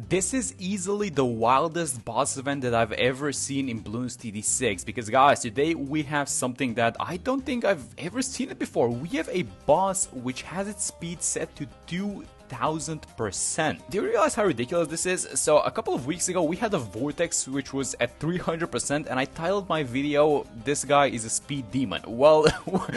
This is easily the wildest boss event that I've ever seen in Bloons TD6 because guys, today we have something that I don't think I've ever seen it before. We have a boss which has its speed set to 2000%. Do you realize how ridiculous this is? So a couple of weeks ago we had a Vortex which was at 300% and I titled my video, "This guy is a speed demon." Well,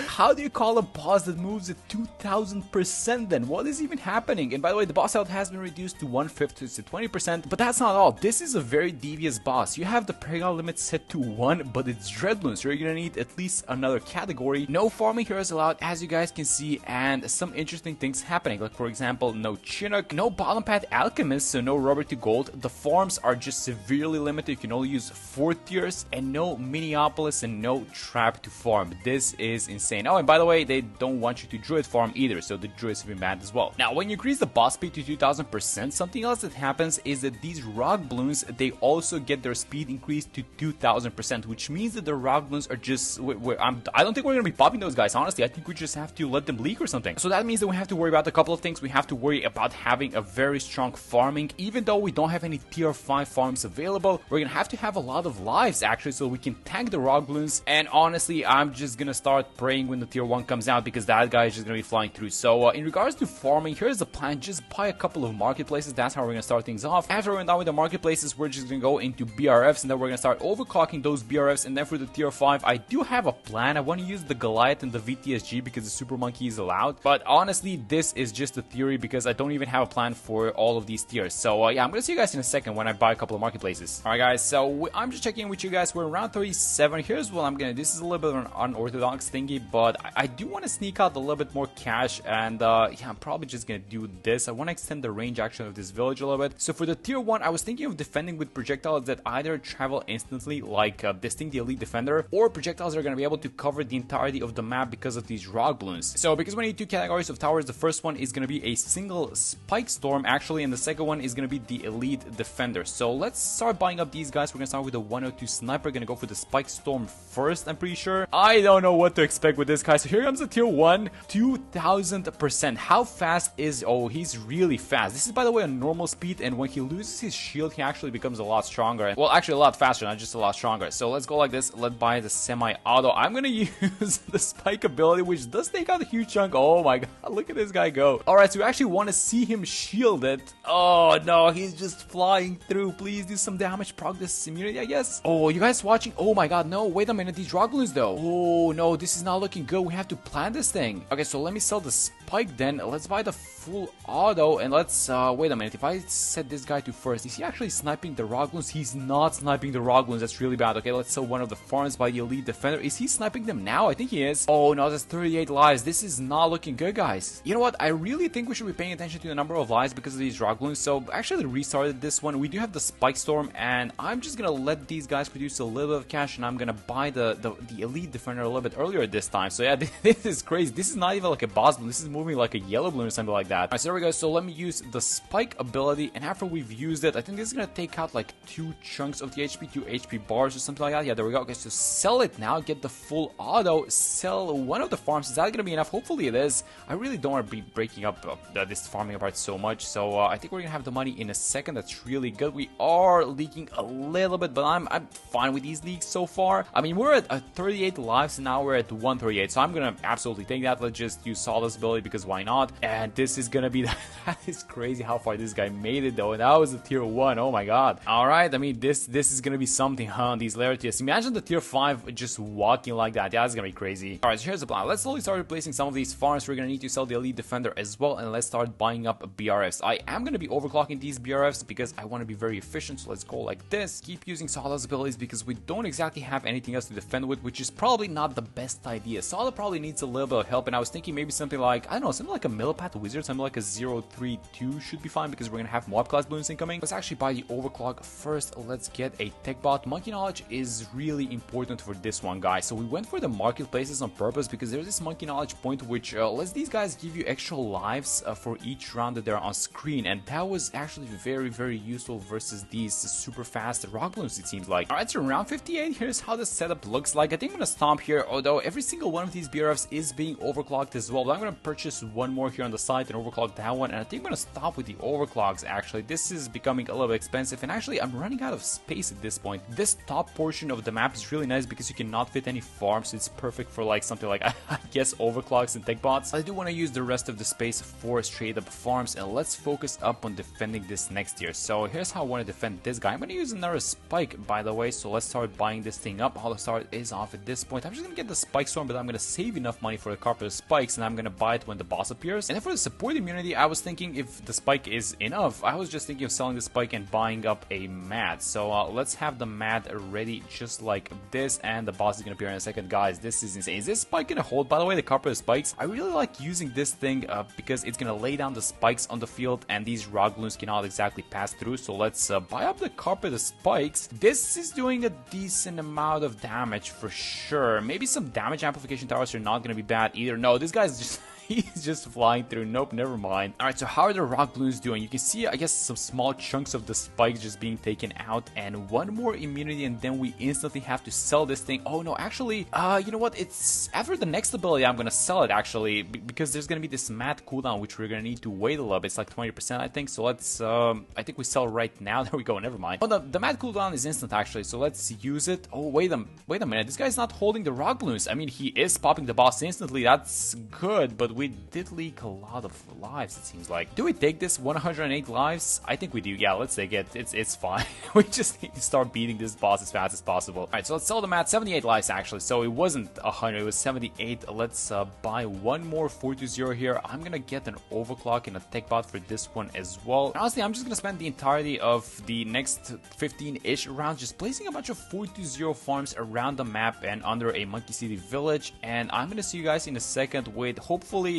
how do you call a boss that moves at 2000% then? What is even happening? And by the way, the boss health has been reduced to 1/5 to 20%, but that's not all. This is a very devious boss. You have the Prega limit set to 1, but it's Dreadloon, so you're gonna need at least another category. No farming heroes allowed, as you guys can see, and some interesting things happening, like for example, no Chinook, no bottom path Alchemist, so no rubber to gold. The farms are just severely limited. You can only use 4 tiers, and no Minneapolis and no trap to farm. This is insane. Oh, and by the way, they don't want you to druid farm either, so the druids have been banned as well. Now, when you increase the boss speed to 2000%, something else that happens is that these rock balloons, they also get their speed increased to 2000%, which means that the rock balloons are just, I don't think we're gonna be popping those guys, honestly. I think we just have to let them leak or something. So that means that we have to worry about a couple of things. We have to worry about having a very strong farming. Even though we don't have any tier 5 farms available, we're gonna have a lot of lives actually, so we can tank the rock balloons. And honestly, I'm just gonna start praying when the tier 1 comes out, because that guy is just gonna be flying through. So in regards to farming, here's the plan. Just buy a couple of marketplaces. That's how we're gonna start things off. After we're done with the marketplaces, we're just gonna go into BRFs, and then we're gonna start overclocking those BRFs. And then for the tier 5, I do have a plan. I want to use the Goliath and the VTSG because the super monkey is allowed, but honestly this is just a theory because I don't even have a plan for all of these tiers. So yeah, I'm gonna see you guys in a second when I buy a couple of marketplaces. Alright guys, so I'm just checking in with you guys. We're around 37. Here's what I'm gonna do. This is a little bit of an unorthodox thingy, but I do want to sneak out a little bit more cash, and yeah, I'm probably just gonna do this. I want to extend the range action of this village a little bit. So for the tier 1, I was thinking of defending with projectiles that either travel instantly, like this thing, the Elite Defender, or projectiles that are gonna be able to cover the entirety of the map because of these rock balloons. So because we need 2 categories of towers, the first one is gonna be a single spike storm actually, and the second one is gonna be the Elite Defender. So let's start buying up these guys. We're gonna start with the 102 sniper. Gonna go for the spike storm first, I'm pretty sure. I don't know what to expect with this guy. So here comes the tier 1, 2000%. How fast is, oh, he's really fast. This is by the way a normal speed, and when he loses his shield he actually becomes a lot stronger. Well, actually a lot faster, not just a lot stronger. So let's go like this. Let's buy the semi-auto. I'm gonna use the spike ability, which does take out a huge chunk. Oh my god, look at this guy go. Alright, so we actually want to see him shielded. Oh no, he's just flying through. Please do some damage. Proc this immunity, I guess. Oh, you guys watching? Oh my god, no, wait a minute, these rock balloons though. Oh no, this is not looking good. We have to plan this thing. Okay, so let me sell the spike then. Let's buy the full auto, and let's wait a minute. If I set this guy to first, is he actually sniping the rock balloons? He's not sniping the rock balloons. That's really bad. Okay, let's sell one of the farms by the Elite Defender. Is he sniping them now? I think he is. Oh no, that's 38 lives. This is not looking good, guys. You know what? I really think we should be paying attention to the number of lives because of these rock balloons. So actually restarted this one. We do have the spike storm, and I'm just gonna let these guys produce a little bit of cash, and I'm gonna buy the Elite Defender a little bit earlier this time. So yeah, this is crazy. This is not even like a boss balloon. This is moving like a yellow balloon or something like that. Alright, so there we go. So let me use the spike ability, and after we've used it, I think this is gonna take out like 2 chunks of the HP, 2 HP bars or something like that. Yeah, there we go. Okay, so sell it now, get the full auto, sell one of the farms. Is that gonna be enough? Hopefully it is. I really don't want to be breaking up this farming apart so much, so I think we're gonna have the money in a second. That's really good. We are leaking a little bit, but I'm fine with these leaks so far. I mean, we're at 38 lives, and now we're at 138, so I'm gonna absolutely take that. Let's just use Solace ability because why not? And this is gonna be that is crazy how far this guy made it though, and that was a tier 1. Oh my god. Alright, I mean this is gonna be something, huh? These layer tiers. Imagine the tier 5 just walking like that. Yeah, that's gonna be crazy. Alright, so here's the plan. Let's slowly start replacing some of these farms. We're gonna need to sell the Elite Defender as well, and let's start buying up BRFs. I am gonna be overclocking these BRFs because I want to be very efficient. So let's go like this. Keep using Sola's abilities because we don't exactly have anything else to defend with, which is probably not the best idea. Sala probably needs a little bit of help, and I was thinking maybe something like, I don't know, something like a Millipath Wizard, something like a 032 should be fine because we're gonna have mob class balloons incoming. Let's actually buy the overclock first. Let's get a tech bot. Monkey knowledge is really important for this one, guys. So we went for the marketplaces on purpose because there's this monkey knowledge point which lets these guys give you extra lives for for each round that they're on screen, and that was actually very useful versus these super fast rock balloons, it seems like. Alright, so round 58, here's how the setup looks like. I think I'm gonna stomp here, although every single one of these BRFs is being overclocked as well. But I'm gonna purchase one more here on the side and overclock that one, and I think I'm gonna stop with the overclocks. Actually, this is becoming a little bit expensive, and actually I'm running out of space at this point. This top portion of the map is really nice because you cannot fit any farms, so it's perfect for like something like I guess overclocks and tech bots. I do want to use the rest of the space for straight up farms, and let's focus up on defending this next tier. So here's how I want to defend this guy. I'm going to use another spike, by the way, so let's start buying this thing up. All the start is off at this point. I'm just going to get the spike storm, but I'm going to save enough money for the carpet spikes, and I'm going to buy it when the boss appears. And then for the support immunity, I was thinking if the spike is enough, I was just thinking of selling the spike and buying up a mat. So let's have the mat ready just like this, and the boss is going to appear in a second. Guys, this is insane. Is this spike going to hold, by the way, the carpet spikes? I really like using this thing because it's going to lay down the spikes on the field, and these rock balloons cannot exactly pass through. So let's buy up the carpet spikes. This is doing a decent amount of damage for sure. Maybe some damage amplification towers are not going to be bad either. No, this guy's just... he's just flying through. Nope, never mind. Alright, so how are the rock balloons doing? You can see, I guess, some small chunks of the spikes just being taken out, and one more immunity, and then we instantly have to sell this thing. Oh no, actually, you know what? It's after the next ability, I'm gonna sell it actually, because there's gonna be this mat cooldown, which we're gonna need to wait a little bit. It's like 20%, I think. So let's, I think we sell right now. There we go. Never mind. Oh, the mat cooldown is instant actually. So let's use it. Oh, wait a minute. This guy's not holding the rock balloons. I mean, he is popping the boss instantly. That's good, but we did leak a lot of lives, it seems like. Do we take this 108 lives? I think we do. Yeah, let's take it. It's fine. We just need to start beating this boss as fast as possible. Alright, so let's sell the mat. 78 lives actually. So it wasn't 100, it was 78. Let's buy one more 420 here. I'm gonna get an overclock and a tech bot for this one as well. And honestly, I'm just gonna spend the entirety of the next 15-ish rounds just placing a bunch of 420 farms around the map and under a Monkey City village. And I'm gonna see you guys in a second with hopefully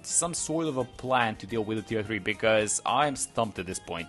some sort of a plan to deal with the tier 3, because I'm stumped at this point.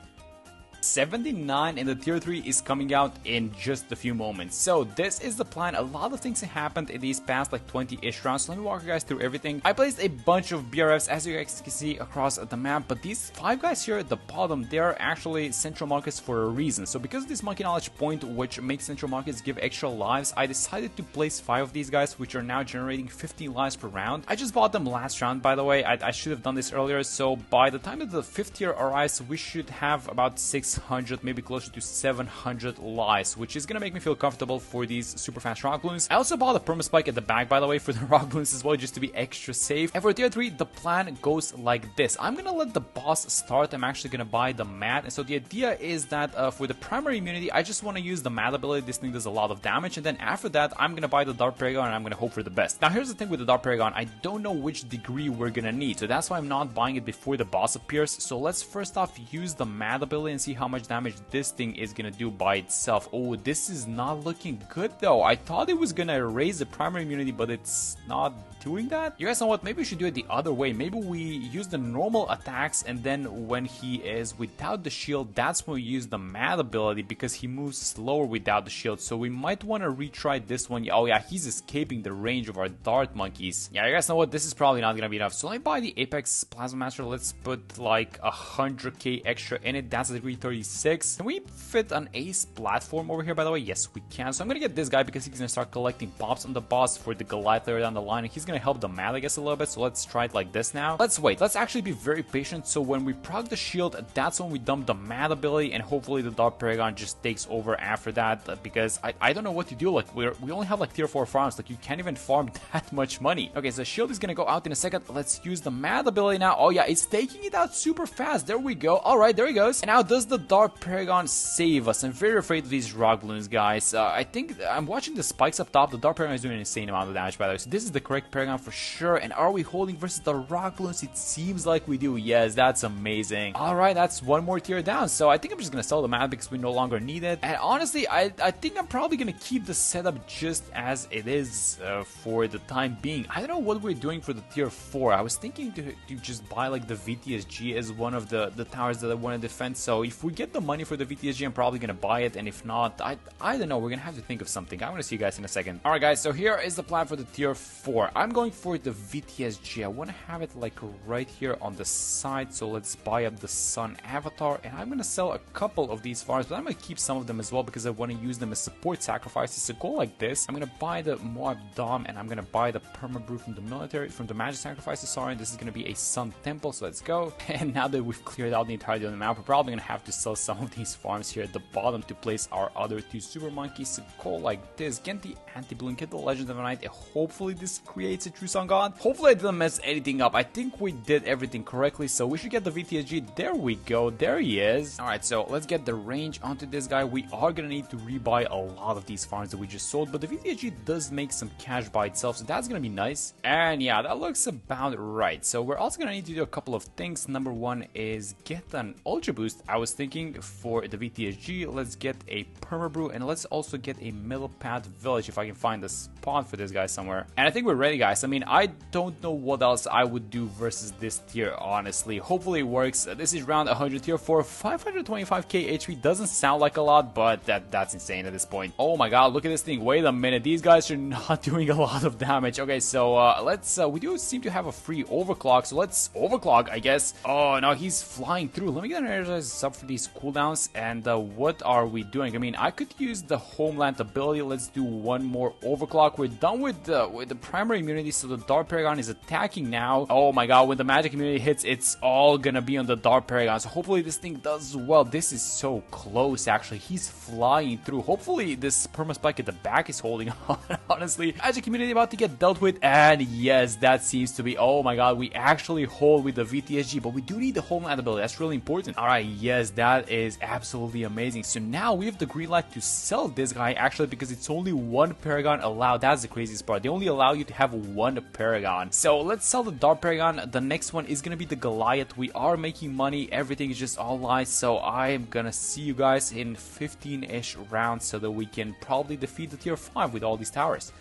79 and the tier 3 is coming out in just a few moments. So this is the plan. A lot of things have happened in these past like 20-ish rounds. So let me walk you guys through everything. I placed a bunch of BRFs, as you guys can see, across the map, but these 5 guys here at the bottom, they're actually central markets for a reason. So because of this monkey knowledge point, which makes central markets give extra lives, I decided to place 5 of these guys, which are now generating 15 lives per round. I just bought them last round, by the way. I should have done this earlier. So by the time that the 5th tier arrives, we should have about 600, maybe closer to 700 lives, which is gonna make me feel comfortable for these super fast rock balloons. I also bought a perma spike at the back, by the way, for the rock balloons as well, just to be extra safe. And for tier 3, the plan goes like this. I'm gonna let the boss start. I'm actually gonna buy the mat, and so the idea is that for the primary immunity, I just want to use the mat ability. This thing does a lot of damage, and then after that, I'm gonna buy the Dark Paragon, and I'm gonna hope for the best. Now here's the thing with the Dark Paragon, I don't know which degree we're gonna need, so that's why I'm not buying it before the boss appears. So let's first off use the mat ability and see how much damage this thing is gonna do by itself. Oh, this is not looking good though. I thought it was gonna raise the primary immunity, but it's not doing that. You guys know what? Maybe we should do it the other way. Maybe we use the normal attacks, and then when he is without the shield, that's when we use the mat ability, because he moves slower without the shield. So we might want to retry this one. Oh yeah, he's escaping the range of our dart monkeys. Yeah, you guys know what? This is probably not gonna be enough. So let me buy the Apex Plasma Master. Let's put like 100k extra in it. That's a degree 36. Can we fit an ace platform over here, by the way? Yes, we can. So I'm gonna get this guy because he's gonna start collecting pops on the boss for the Goliath later down the line, and he's gonna help the mat, I guess, a little bit. So let's try it like this now. Let's wait. Let's actually be very patient. So when we proc the shield, that's when we dump the mat ability, and hopefully the Dark Paragon just takes over after that, because I don't know what to do. Like we only have like tier 4 farms. Like you can't even farm that much money. Okay, so shield is gonna go out in a second. Let's use the mat ability now. Oh yeah, it's taking it out super fast. There we go. All right, there he goes. And now does the Dark Paragon save us? I'm very afraid of these rock balloons, guys. I think I'm watching the spikes up top. The Dark Paragon is doing an insane amount of damage, by the way. So this is the correct Paragon for sure. And are we holding versus the rock balloons? It seems like we do. Yes, that's amazing. All right, that's one more tier down. So I think I'm just gonna sell the mat because we no longer need it. And honestly, I think I'm probably gonna keep the setup just as it is for the time being. I don't know what we're doing for the tier 4. I was thinking to just buy like the VTSG as one of the towers that I want to defend. So if we get the money for the VTSG, I'm probably gonna buy it, and if not, I don't know, we're gonna have to think of something. I'm gonna see you guys in a second. Alright guys, so here is the plan for the tier 4. I'm going for the VTSG. I want to have it like right here on the side, so let's buy up the Sun Avatar, and I'm gonna sell a couple of these farms, but I'm gonna keep some of them as well because I want to use them as support sacrifices. So go like this. I'm gonna buy the Moab Dom, and I'm gonna buy the Perma-Brew from the military, from the magic sacrifices, sorry, and this is gonna be a Sun Temple, so let's go. And now that we've cleared out the entirety of the map, we're probably gonna have to sell some of these farms here at the bottom to place our other 2 super monkeys. So go like this, get the anti-balloon, get the Legend of the Night. Hopefully this creates a true Sun God. Hopefully I didn't mess anything up. I think we did everything correctly, so we should get the VTSG. There we go, there he is. Alright, so let's get the range onto this guy. We are gonna need to rebuy a lot of these farms that we just sold, but the VTSG does make some cash by itself, so that's gonna be nice. And yeah, that looks about right. So we're also gonna need to do a couple of things. Number one is get an Ultra Boost. I was thinking for the VTSG, let's get a Perma-Brew, and let's also get a Millipede Village if I can find a spot for this guy somewhere. And I think we're ready, guys. I mean, I don't know what else I would do versus this tier, honestly. Hopefully it works. This is round 100 tier 4, 525k HP. Doesn't sound like a lot, but that's insane at this point. Oh my god, look at this thing. Wait a minute, these guys are not doing a lot of damage. Okay, so let's we do seem to have a free overclock, so let's overclock, I guess. Oh no, he's flying through. Let me get an energized sub for these cooldowns. And what are we doing? I mean, I could use the Homeland ability. Let's do one more overclock. We're done with the primary immunity, so the Dart Paragon is attacking now. Oh my god, when the magic immunity hits, it's all gonna be on the Dart Paragon, so hopefully this thing does well. This is so close, actually. He's flying through. Hopefully this perma spike at the back is holding on. Honestly, magic immunity about to get dealt with, and yes, that seems to be, oh my god, we actually hold with the VTSG, but we do need the Homeland ability. That's really important. Alright, yes, that is absolutely amazing. So now we have the green light to sell this guy, actually, because it's only one Paragon allowed. That's the craziest part. They only allow you to have one Paragon. So let's sell the Dart Paragon. The next one is gonna be the Goliath. We are making money. Everything is just all lies. So I am gonna see you guys in 15-ish rounds so that we can probably defeat the tier 5 with all these towers.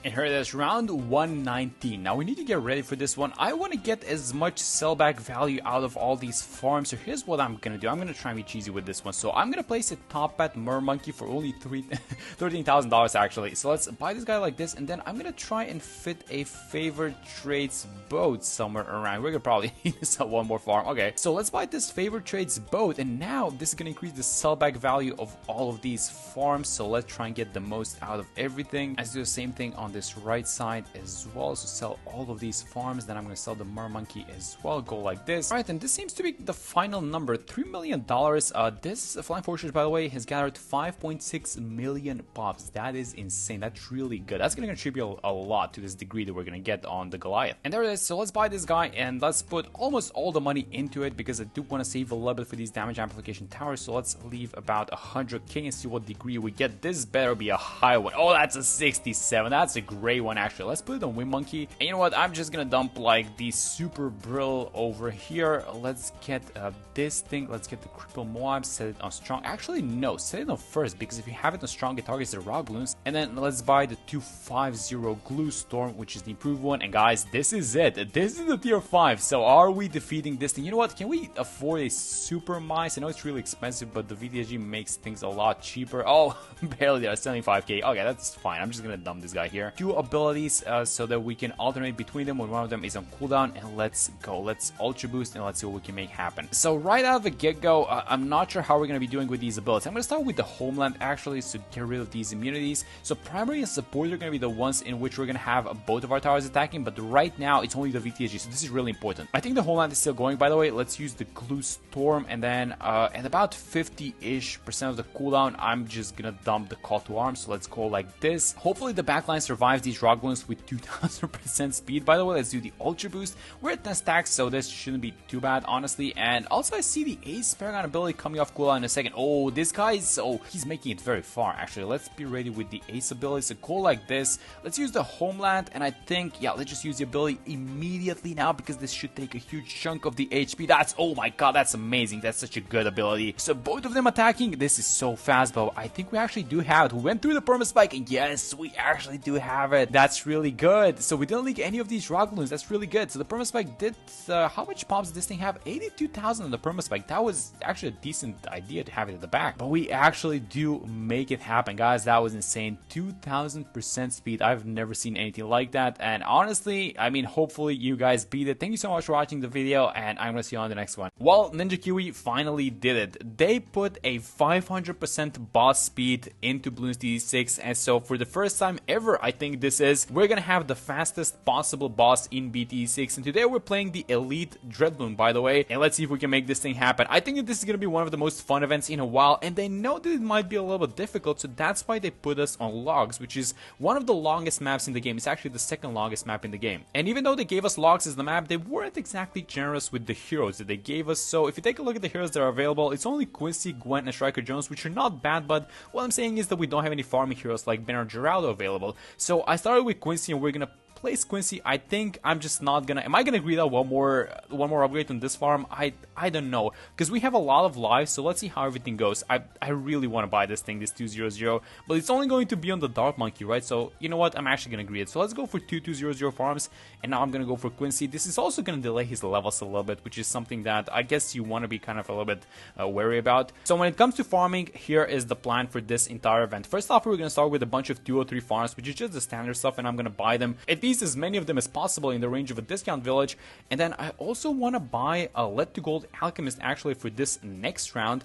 And here it is, round 119. Now we need to get ready for this one. I want to get as much sellback value out of all these farms. So here's what I'm going to do. I'm going to try and be cheesy with this one. So I'm going to place a top bet Mermonkey for only $13,000 actually. So let's buy this guy like this. And then I'm going to try and fit a favored trades boat somewhere around. We're going to probably need to sell one more farm. Okay, so let's buy this favored trades boat. And now this is going to increase the sellback value of all of these farms. So let's try and get the most out of everything. Let's do the same thing on this right side as well, so sell all of these farms. Then I'm going to sell the Mermonkey as well. Go like this. All right, and this seems to be the final number, $3 million. This Flying Fortress, by the way, has gathered 5.6 million pops. That is insane. That's really good. That's going to contribute a lot to this degree that we're going to get on the Goliath. And there it is. So let's buy this guy and let's put almost all the money into it because I do want to save a little bit for these damage amplification towers. So let's leave about 100k and see what degree we get. This better be a high one. Oh, that's a 67. That's a great one, actually. Let's put it on Wind Monkey. And you know what? I'm just gonna dump like the Super Brill over here. Let's get this thing. Let's get the Cripple Moab. Set it on strong. Actually, no. Set it on first because if you have it on strong, it targets the rock balloons. And then let's buy the 250 Glue Storm, which is the improved one. And guys, this is it. This is the tier 5. So are we defeating this thing? You know what? Can we afford a Super Mice? I know it's really expensive, but the VTSG makes things a lot cheaper. Oh, barely there. 75k. Okay, that's fine. I'm just gonna dump this guy here. 2 abilities so that we can alternate between them when one of them is on cooldown. And let's go. Let's Ultra Boost and let's see what we can make happen. So right out of the get-go, I'm not sure how we're going to be doing with these abilities. I'm going to start with the Homeland actually, so get rid of these immunities. So primary and support are going to be the ones in which we're going to have both of our towers attacking, but right now it's only the VTSG, so this is really important. I think the Homeland is still going, by the way. Let's use the Glue Storm, and then at about 50-ish% of the cooldown, I'm just going to dump the Call to Arms. So let's go like this. Hopefully the backline survives these rock balloons with 2000% speed. By the way, let's do the Ultra Boost. We're at 10 stacks, so this shouldn't be too bad, honestly. And also I see the Ace Paragon ability coming off cooldown in a second. Oh, this guy is, oh, he's making it very far, actually. Let's be ready with the Ace ability. So go like this. Let's use the Homeland, and I think, yeah, let's just use the ability immediately now because this should take a huge chunk of the HP. That's, oh my god, that's amazing. That's such a good ability. So both of them attacking. This is so fast, but I think we actually do have it. We went through the perma spike, and yes, we actually do have have it. That's really good. So we didn't leak any of these rock balloons. That's really good. So the permaspike did, how much pops did this thing have? 82,000 on the permaspike. That was actually a decent idea to have it at the back. But we actually do make it happen, guys. That was insane. 2,000% speed. I've never seen anything like that. And honestly, I mean, hopefully you guys beat it. Thank you so much for watching the video, and I'm gonna see you on the next one. Well, Ninja Kiwi finally did it. They put a 500% boss speed into Bloons BTD6, and so for the first time ever, I think this is, we're gonna have the fastest possible boss in BTD6, and today we're playing the Elite Dreadloon, by the way, and let's see if we can make this thing happen. I think that this is gonna be one of the most fun events in a while, and they know that it might be a little bit difficult, so that's why they put us on logs, which is one of the longest maps in the game. It's actually the second longest map in the game. And even though they gave us logs as the map, they weren't exactly generous with the heroes that they gave us. So if you take a look at the heroes that are available, it's only Quincy, Gwen, and Striker Jones, which are not bad, but what I'm saying is that we don't have any farming heroes like Ben or Geraldo available. So I started with Quincy, and we're gonna place Quincy. I think I'm just not gonna, am I gonna agree that one more upgrade on this farm? I don't know, because we have a lot of lives, so let's see how everything goes. I really want to buy this thing, this 200, but it's only going to be on the Dark Monkey, right? So you know what, I'm actually gonna agree it. So let's go for 200 farms, and now I'm gonna go for Quincy. This is also gonna delay his levels a little bit, which is something that I guess you want to be kind of a little bit wary about. So when it comes to farming, here is the plan for this entire event. First off, we're gonna start with a bunch of 203 farms, which is just the standard stuff, and I'm gonna buy them at least as many of them as possible in the range of a discount village. And then I also want to buy a lead to gold alchemist actually for this next round,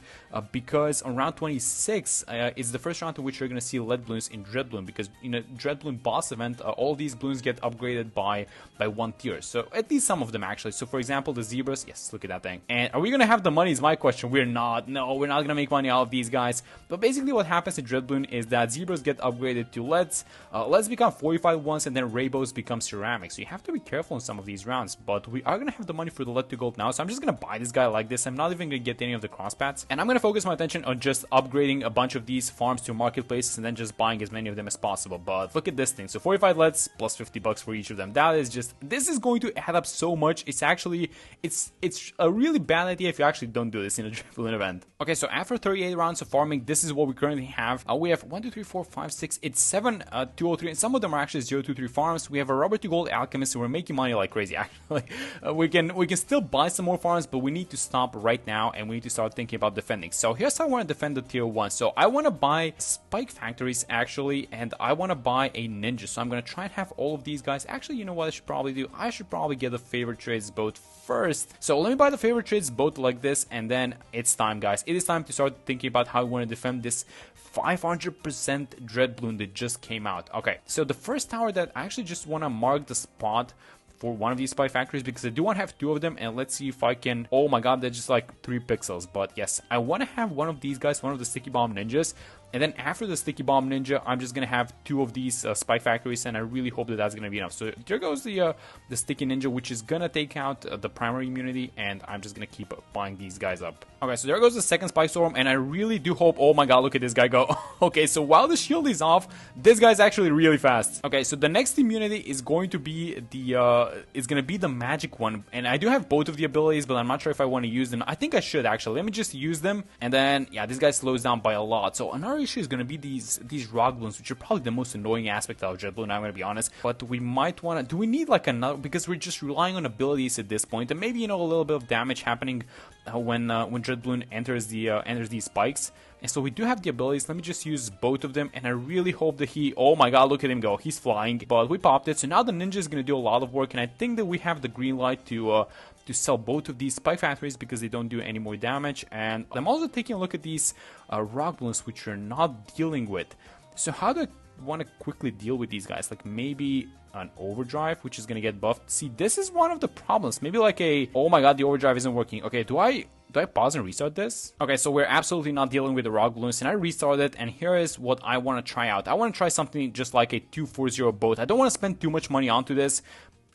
because on round 26 is the first round in which you're going to see lead balloons in Dreadloon, because in a Dreadloon boss event, all these balloons get upgraded by one tier, so at least some of them actually. So for example, the zebras, yes, look at that thing. And are we going to have the money is my question. We're not. No, we're not going to make money out of these guys. But basically what happens in Dreadloon is that zebras get upgraded to leads, leads become fortified ones, and then rainbows become ceramic. So you have to be careful in some of these rounds, but we are going to have the money for the lead to gold now, so I'm just going to buy this guy like this. I'm not even going to get any of the cross paths, and I'm going to focus my attention on just upgrading a bunch of these farms to marketplaces and then just buying as many of them as possible. But look at this thing. So 45 leads plus 50 bucks for each of them. That is just, this is going to add up so much. It's actually, it's a really bad idea if you actually don't do this in a Dreadloon event. Okay, so after 38 rounds of farming, this is what we currently have. We have 1, 2, 3, 4, 5, 6, it's 7 203, and some of them are actually 023 farms. We have a rubber to gold alchemist, so we're making money like crazy actually. We can still buy some more farms, but we need to stop right now and we need to start thinking about defending. So here's how I want to defend the tier 1. So I want to buy spike factories actually, and I want to buy a ninja. So I'm going to try and have all of these guys. Actually, you know what I should probably do? I should probably get the favorite trades boat first. So let me buy the favorite trades boat like this, and then it's time, guys. It is time to start thinking about how we want to defend this 500% Dreadloon that just came out. Okay, so the first tower that I actually just want to mark the spot for one of these spy factories, because I do want to have 2 of them, and let's see if I can. Oh my god, they're just like 3 pixels, but yes, I want to have one of these guys, one of the sticky bomb ninjas, and then after the sticky bomb ninja, I'm just gonna have 2 of these spy factories, and I really hope that that's gonna be enough. So there goes the sticky ninja, which is gonna take out the primary immunity, and I'm just gonna keep buying these guys up. Okay, so there goes the second spy storm, and I really do hope. Oh my god, look at this guy go. Okay, so while the shield is off, this guy's actually really fast. Okay, so the next immunity is going to be the magic one, and I do have both of the abilities, but I'm not sure if I want to use them. I think I should actually. Let me just use them, and then yeah, this guy slows down by a lot. So another issue is going to be these rock balloons, which are probably the most annoying aspect of Dreadloon, I'm going to be honest. But we might want to, do we need like another, because we're just relying on abilities at this point, and maybe, you know, a little bit of damage happening when Dreadloon enters these spikes. And so we do have the abilities. Let me just use both of them, and I really hope that he, oh my god, look at him go, he's flying. But we popped it, so now the ninja is going to do a lot of work, and I think that we have the green light to sell both of these spike factories because they don't do any more damage. And I'm also taking a look at these rock balloons, which you're not dealing with. So how do I want to quickly deal with these guys? Like maybe an overdrive, which is going to get buffed. See, this is one of the problems. Maybe like a, oh my god, the overdrive isn't working. Okay, do I pause and restart this? Okay, so we're absolutely not dealing with the rock balloons, and I restarted it, and here is what I want to try out. I want to try something just like a 240 boat. I don't want to spend too much money onto this,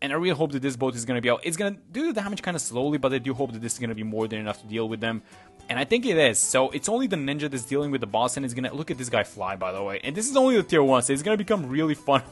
and I really hope that this boat is going to be out. It's going to do the damage kind of slowly, but I do hope that this is going to be more than enough to deal with them. And I think it is. So it's only the ninja that's dealing with the boss, and it's gonna look at this guy fly, by the way. And this is only the tier 1, so it's gonna become really fun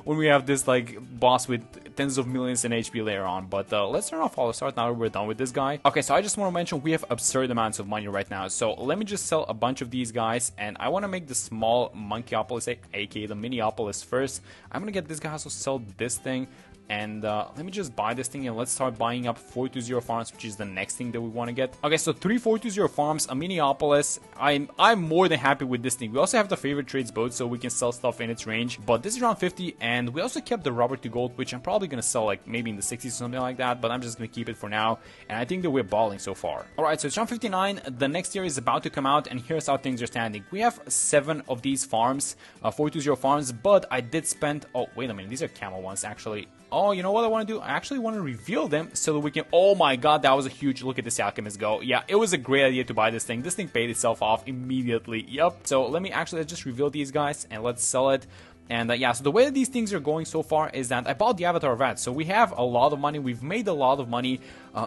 when we have this like boss with tens of millions in HP later on. But let's turn off all the start now that we're done with this guy. Okay, so I just want to mention we have absurd amounts of money right now. So let me just sell a bunch of these guys, and I want to make the small Monkeyopolis, aka the Minneapolis first. I'm gonna get this guy also sell this thing. And let me just buy this thing, and let's start buying up 420 farms, which is the next thing that we want to get. Okay, so 3 420 farms, a Minneapolis. I'm more than happy with this thing. We also have the favorite trades boat, so we can sell stuff in its range. But this is around 50, and we also kept the rubber to gold, which I'm probably gonna sell like maybe in the 60s or something like that. But I'm just gonna keep it for now, and I think that we're balling so far. All right, so it's round 59. The next year is about to come out, and here's how things are standing. We have 7 of these farms, 420 farms, but I did spend. Oh, wait a minute, these are camel ones actually. Oh, you know what I want to do? I actually want to reveal them so that we can... Oh my god, that was a huge... Look at this alchemist go. Yeah, it was a great idea to buy this thing. This thing paid itself off immediately. Yep. So let me actually let's just reveal these guys and let's sell it. And yeah, so the way that these things are going so far is that I bought the Avatar Vat. So we have a lot of money. We've made a lot of money.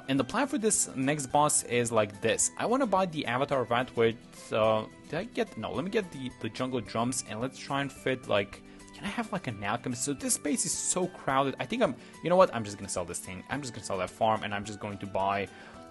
And the plan for this next boss is like this. I want to buy the Avatar Vat with... did I get... No, let me get the jungle drums and let's try and fit like... Can I have like an alchemist? So this space is so crowded. I think you know what? I'm just gonna sell this thing. I'm just gonna sell that farm, and I'm just going to buy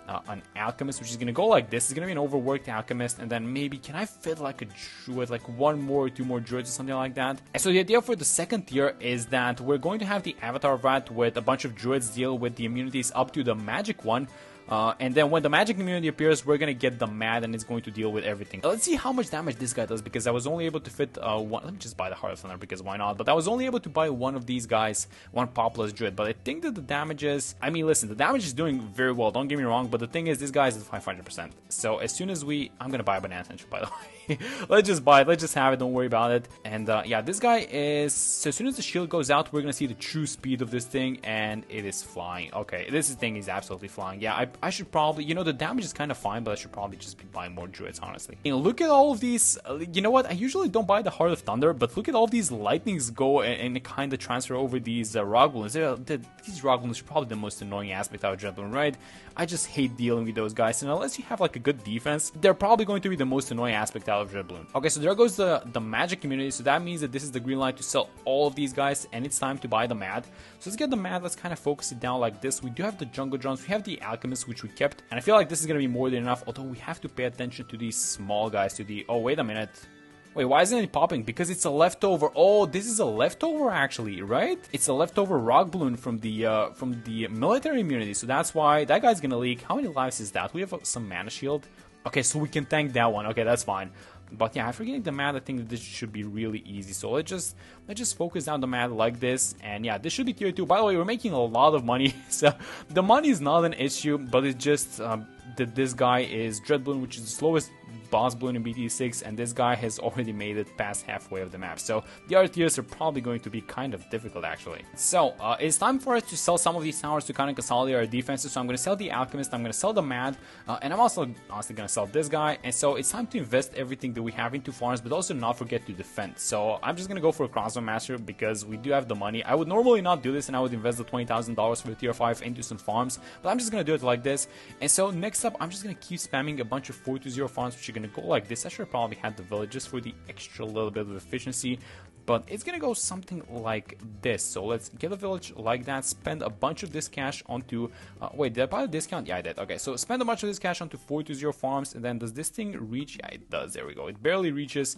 an alchemist, which is gonna go like this. It's gonna be an overworked alchemist, and then maybe can I fit like a druid, like 1 more or 2 more druids or something like that? And so the idea for the second tier is that we're going to have the Avatar Vat with a bunch of druids deal with the immunities up to the magic one. And then when the magic immunity appears, we're gonna get the mad, and it's going to deal with everything. Let's see how much damage this guy does, because I was only able to fit one. Let me just buy the Heart of Thunder, because why not? But I was only able to buy one of these guys, one Populous Druid. But I think that the damage is... I mean, listen, the damage is doing very well, don't get me wrong, but the thing is, this guy is at 500%. So as soon as I'm gonna buy a Banana Essential, by the way. Let's just buy it, let's just have it, don't worry about it. And yeah, this guy is... So as soon as the shield goes out, we're gonna see the true speed of this thing, and it is flying. Okay, this thing is absolutely flying. Yeah, I should probably... You know, the damage is kind of fine, but I should probably just be buying more druids, honestly. And look at all of these... You know what? I usually don't buy the Heart of Thunder, but look at all these lightnings go and kind of transfer over these rock balloons. These rock balloons are probably the most annoying aspect of Dreadloon, right? I just hate dealing with those guys, and unless you have like a good defense, they're probably going to be the most annoying aspect out of Dreadloon. Okay, so there goes the magic community, so that means that this is the green light to sell all of these guys, and it's time to buy the mad. So let's get the mad, let's kind of focus it down like this. We do have the jungle drums, we have the alchemist, which we kept, and I feel like this is going to be more than enough, although we have to pay attention to these small guys, to the... Oh, wait a minute. Wait, why isn't it popping? Because it's a leftover. Oh, this is a leftover actually, right? It's a leftover rock balloon from the military immunity, so that's why that guy's gonna leak. How many lives is that? We have some mana shield. Okay, so we can tank that one. Okay, that's fine. But yeah, I'm forgetting the mad. I think that this should be really easy. So let's just focus down the mad like this. And yeah, this should be tier 2. By the way, we're making a lot of money. So the money is not an issue, but it's just that this guy is Dreadloon, which is the slowest boss balloon in BTD6, and this guy has already made it past halfway of the map. So the other tiers are probably going to be kind of difficult actually. So it's time for us to sell some of these towers to kind of consolidate our defenses. So I'm going to sell the alchemist, I'm going to sell the mad, and I'm also honestly going to sell this guy. And so it's time to invest everything that we have into farms, but also not forget to defend. So I'm just going to go for a crossbow master because we do have the money. I would normally not do this, and I would invest the $20,000 for the tier 5 into some farms, but I'm just going to do it like this. And so next up, I'm just going to keep spamming a bunch of 420 farms, which are going to go like this. I should probably have the village just for the extra little bit of efficiency, but it's gonna go something like this. So let's get a village like that, spend a bunch of this cash onto wait, did I buy a discount? Yeah, I did. Okay, so spend a bunch of this cash onto 420 farms, and then does this thing reach? Yeah, it does. There we go. It barely reaches.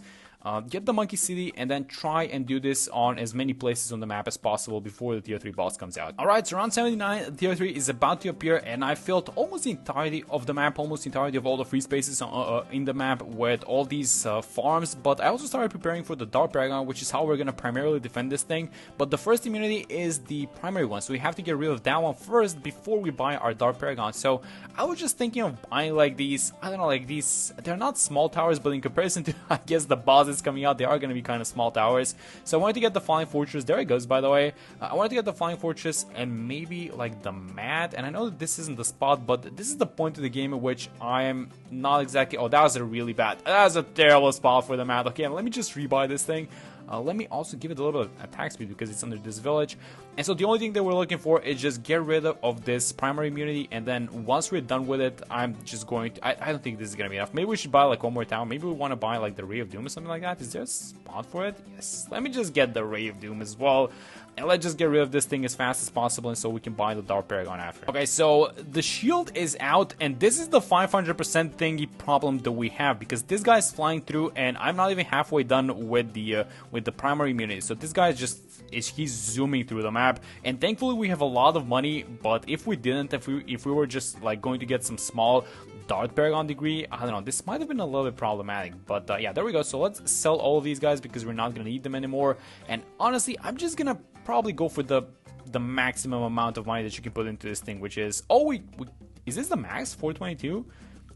Get the monkey city, and then try and do this on as many places on the map as possible before the tier 3 boss comes out. Alright, so around 79, tier 3 is about to appear, and I filled almost the entirety of the map, almost the entirety of all the free spaces in the map with all these farms. But I also started preparing for the Dark Paragon, which is how we're going to primarily defend this thing. But the first immunity is the primary one, so we have to get rid of that one first before we buy our Dark Paragon. So I was just thinking of buying like these, I don't know, like these, they're not small towers, but in comparison to, I guess, the bosses coming out, they are going to be kind of small towers. So I wanted to get the Flying Fortress. There it goes, by the way. I wanted to get the Flying Fortress and maybe like the Mad. And I know that this isn't the spot, but this is the point of the game in which I am not exactly... Oh, that was a really bad... That was a terrible spot for the Mad. Okay, let me just rebuy this thing. Let me also give it a little bit of attack speed because it's under this village. And so the only thing that we're looking for is just get rid of this primary immunity, and then once we're done with it, I'm just going to, I don't think this is going to be enough. Maybe we should buy like one more town. Maybe we want to buy like the Ray of Doom or something like that. Is there a spot for it? Yes. Let me just get the Ray of Doom as well. And let's just get rid of this thing as fast as possible, and so we can buy the Dark Paragon after. Okay, so the shield is out, and this is the 500% thingy problem that we have, because this guy's flying through, and I'm not even halfway done with the primary immunity. So this guy he's zooming through the map, and thankfully we have a lot of money. But if we didn't, if we were just like going to get some small Dark Paragon degree, I don't know, this might have been a little bit problematic. But yeah, there we go. So let's sell all of these guys because we're not gonna need them anymore. And honestly, I'm just gonna probably go for the maximum amount of money that you can put into this thing, which is, is this the max? 422?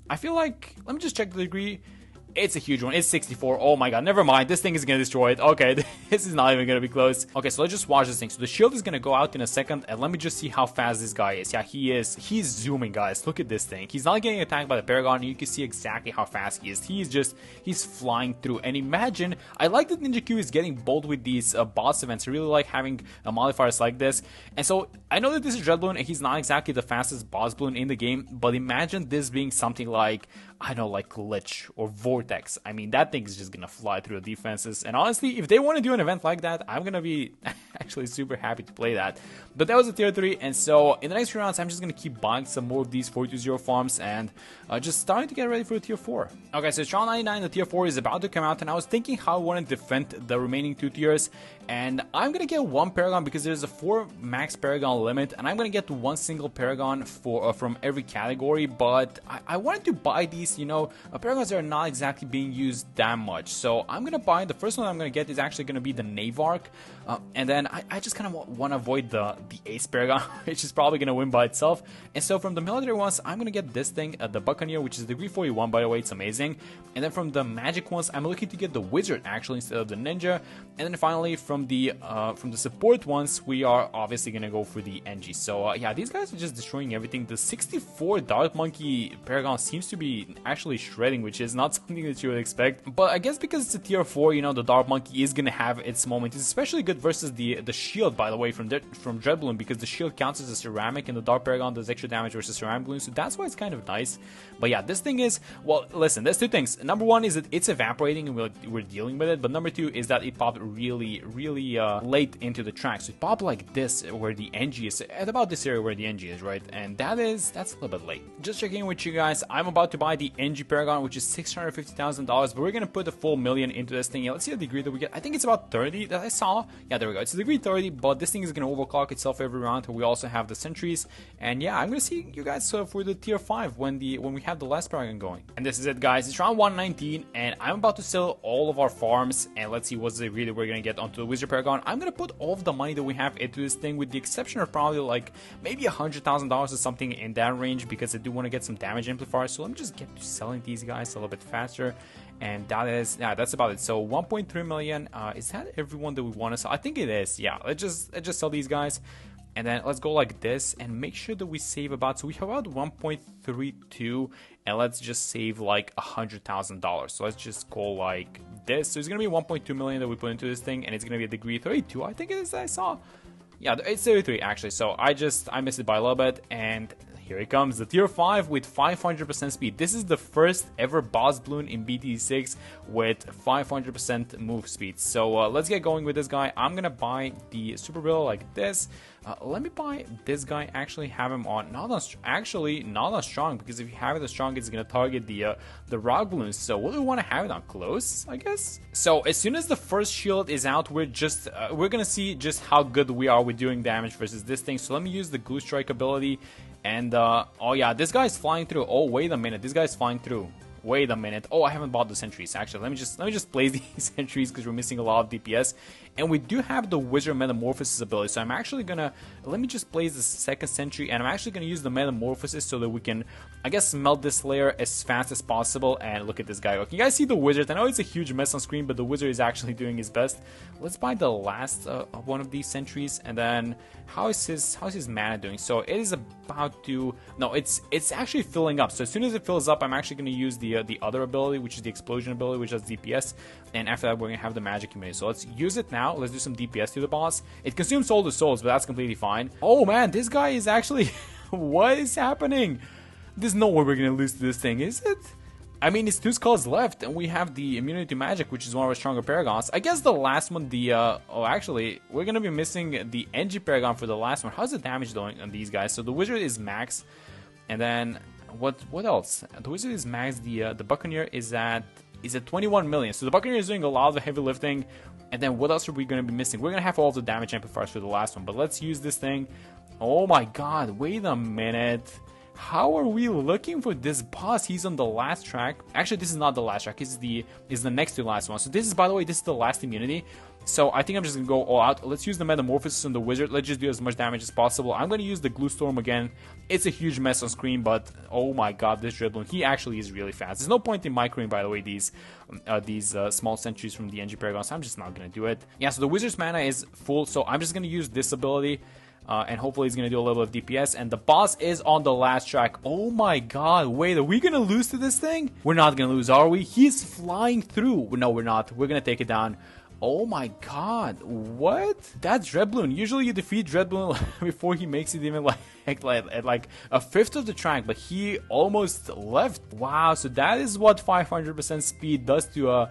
I feel like, let me just check the degree. It's a huge one. It's 64. Oh my god, never mind. This thing is gonna destroy it. Okay, this is not even gonna be close. Okay, so let's just watch this thing. So the shield is gonna go out in a second, and let me just see how fast this guy is. Yeah, he's zooming, guys. Look at this thing. He's not getting attacked by the Paragon, and you can see exactly how fast he is. He's flying through. And imagine, I like that Ninja Q is getting bold with these boss events. I really like having modifiers like this. And so I know that this is Dreadloon, and he's not exactly the fastest boss balloon in the game, but imagine this being something like, I know, like Lich or Vortex. I mean, that thing is just gonna fly through the defenses. And honestly, if they want to do an event like that, I'm gonna be actually super happy to play that. But that was a tier 3, and so in the next few rounds, I'm just gonna keep buying some more of these 420 farms and just starting to get ready for a tier 4. Okay, so it's round 99, the tier 4 is about to come out, and I was thinking how I want to defend the remaining 2 tiers. And I'm gonna get 1 Paragon because there's a 4 max Paragon limit, and I'm gonna get 1 single Paragon from every category. But I wanted to buy these, you know, Paragons are not exactly being used that much. So I'm gonna buy, the first one I'm gonna get is actually gonna be the Navark, and then I just kind of want to avoid the Ace Paragon, which is probably gonna win by itself. And so from the military ones, I'm gonna get this thing, the Buccaneer, which is degree 41, by the way. It's amazing. And then from the magic ones, I'm looking to get the Wizard actually instead of the Ninja. And then finally from the support ones, we are obviously gonna go for the NG. So yeah, these guys are just destroying everything. The 64 Dark Monkey Paragon seems to be actually shredding, which is not something that you would expect. But I guess because it's a tier 4, you know, the Dark Monkey is gonna have its moment. It's especially good versus the shield, by the way, from Dreadloon, because the shield counts as a ceramic and the Dark Paragon does extra damage versus ceramic balloon. So that's why it's kind of nice. But yeah, this thing is, well, listen, there's 2 things. Number 1 is that it's evaporating and we're dealing with it. But number 2 is that it popped really late into the track. So it popped like this where the NG is, at about this area where the NG is, right? And that's a little bit late. Just checking in with you guys, I'm about to buy the NG Paragon, which is $650,000, but we're gonna put a full million into this thing. Yeah, let's see the degree that we get. I think it's about 30 that I saw. Yeah, there we go. It's a degree 30, but this thing is gonna overclock itself every round. We also have the sentries, and yeah, I'm gonna see you guys for the tier 5 when we have the last Paragon going. And this is it, guys. It's round 119, and I'm about to sell all of our farms, and let's see what's the degree that we're gonna get onto the Wizard Paragon. I'm gonna put all of the money that we have into this thing, with the exception of probably like maybe $100,000 or something in that range, because I do want to get some damage amplifiers. So let me just get to selling these guys a little bit faster. And that's about it. So 1.3 million. Is that everyone that we want to sell? I think it is. Yeah, let's just sell these guys. And then let's go like this and make sure that we save about, so we have about 1.32, and let's just save like $100,000. So let's just go like this. So it's gonna be 1.2 million that we put into this thing, and it's gonna be a degree 32. I think it is. I saw. Yeah, it's 33 actually. So I missed it by a little bit, and here it comes, the tier 5 with 500% speed. This is the first ever boss balloon in BTD6 with 500% move speed. So let's get going with this guy. I'm gonna buy the super bill like this. Let me buy this guy, actually have him on not on strong, because if you have it as strong, it's gonna target the rock balloons. So what do we want to have it on? Close, I guess. So as soon as the first shield is out, we're gonna see just how good we are with doing damage versus this thing. So let me use the Glue Strike ability. And oh yeah, this guy's flying through. Oh, wait a minute, this guy's flying through. Wait a minute. Oh, I haven't bought the sentries. Actually, let me just place these sentries because we're missing a lot of DPS. And we do have the Wizard Metamorphosis ability. So I'm actually gonna, let me just place the second sentry, and I'm actually gonna use the Metamorphosis so that we can, I guess, melt this layer as fast as possible. And look at this guy. Can you guys see the Wizard? I know it's a huge mess on screen, but the Wizard is actually doing his best. Let's buy the last one of these sentries, and then how is his mana doing? So it is about to, no, it's actually filling up. So as soon as it fills up, I'm actually gonna use the the other ability, which is the explosion ability, which has DPS, and after that we're gonna have the magic immunity. So let's use it now. Let's do some DPS to the boss. It consumes all the souls, but that's completely fine. Oh man, this guy is actually what is happening? There's no way we're gonna lose to this thing, is it? I mean, it's 2 skulls left, and we have the immunity to magic, which is one of our stronger paragons. I guess the last one, oh, actually, we're gonna be missing the NG paragon for the last one. How's the damage doing on these guys? So the wizard is max, and then what else? The wizard is max. The buccaneer is at 21 million. So the buccaneer is doing a lot of the heavy lifting. And then what else are we gonna be missing? We're gonna have all the damage amplifiers for the last one, but let's use this thing. Oh my God! Wait a minute. How are we looking for this boss? He's on the last track. Actually, this is not the last track. Is the next to last one. So this is, by the way, this is the last immunity. So I think I'm just gonna go all out. Let's use the metamorphosis on the wizard. Let's just do as much damage as possible. I'm gonna use the glue storm again. It's a huge mess on screen, but oh my God, this Dreadloon, he actually is really fast. There's no point in microing, by the way, these small sentries from the NG Paragon. So I'm just not gonna do it. Yeah. So the wizard's mana is full. So I'm just gonna use this ability. And hopefully he's going to do a little bit of DPS. And the boss is on the last track. Oh my God. Wait, are we going to lose to this thing? We're not going to lose, are we? He's flying through. No, we're not. We're going to take it down. Oh my God. What? That's Dreadloon. Usually you defeat Dreadloon before he makes it even at like a fifth of the track. But he almost left. Wow. So that is what 500% speed does to a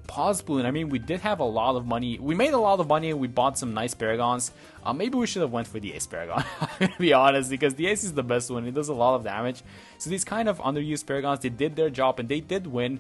boss balloon. I mean, we did have a lot of money. We made a lot of money and we bought some nice paragons. Maybe we should have went for the ace paragon, to be honest, because the ace is the best one. It does a lot of damage. So these kind of underused paragons, they did their job and they did win.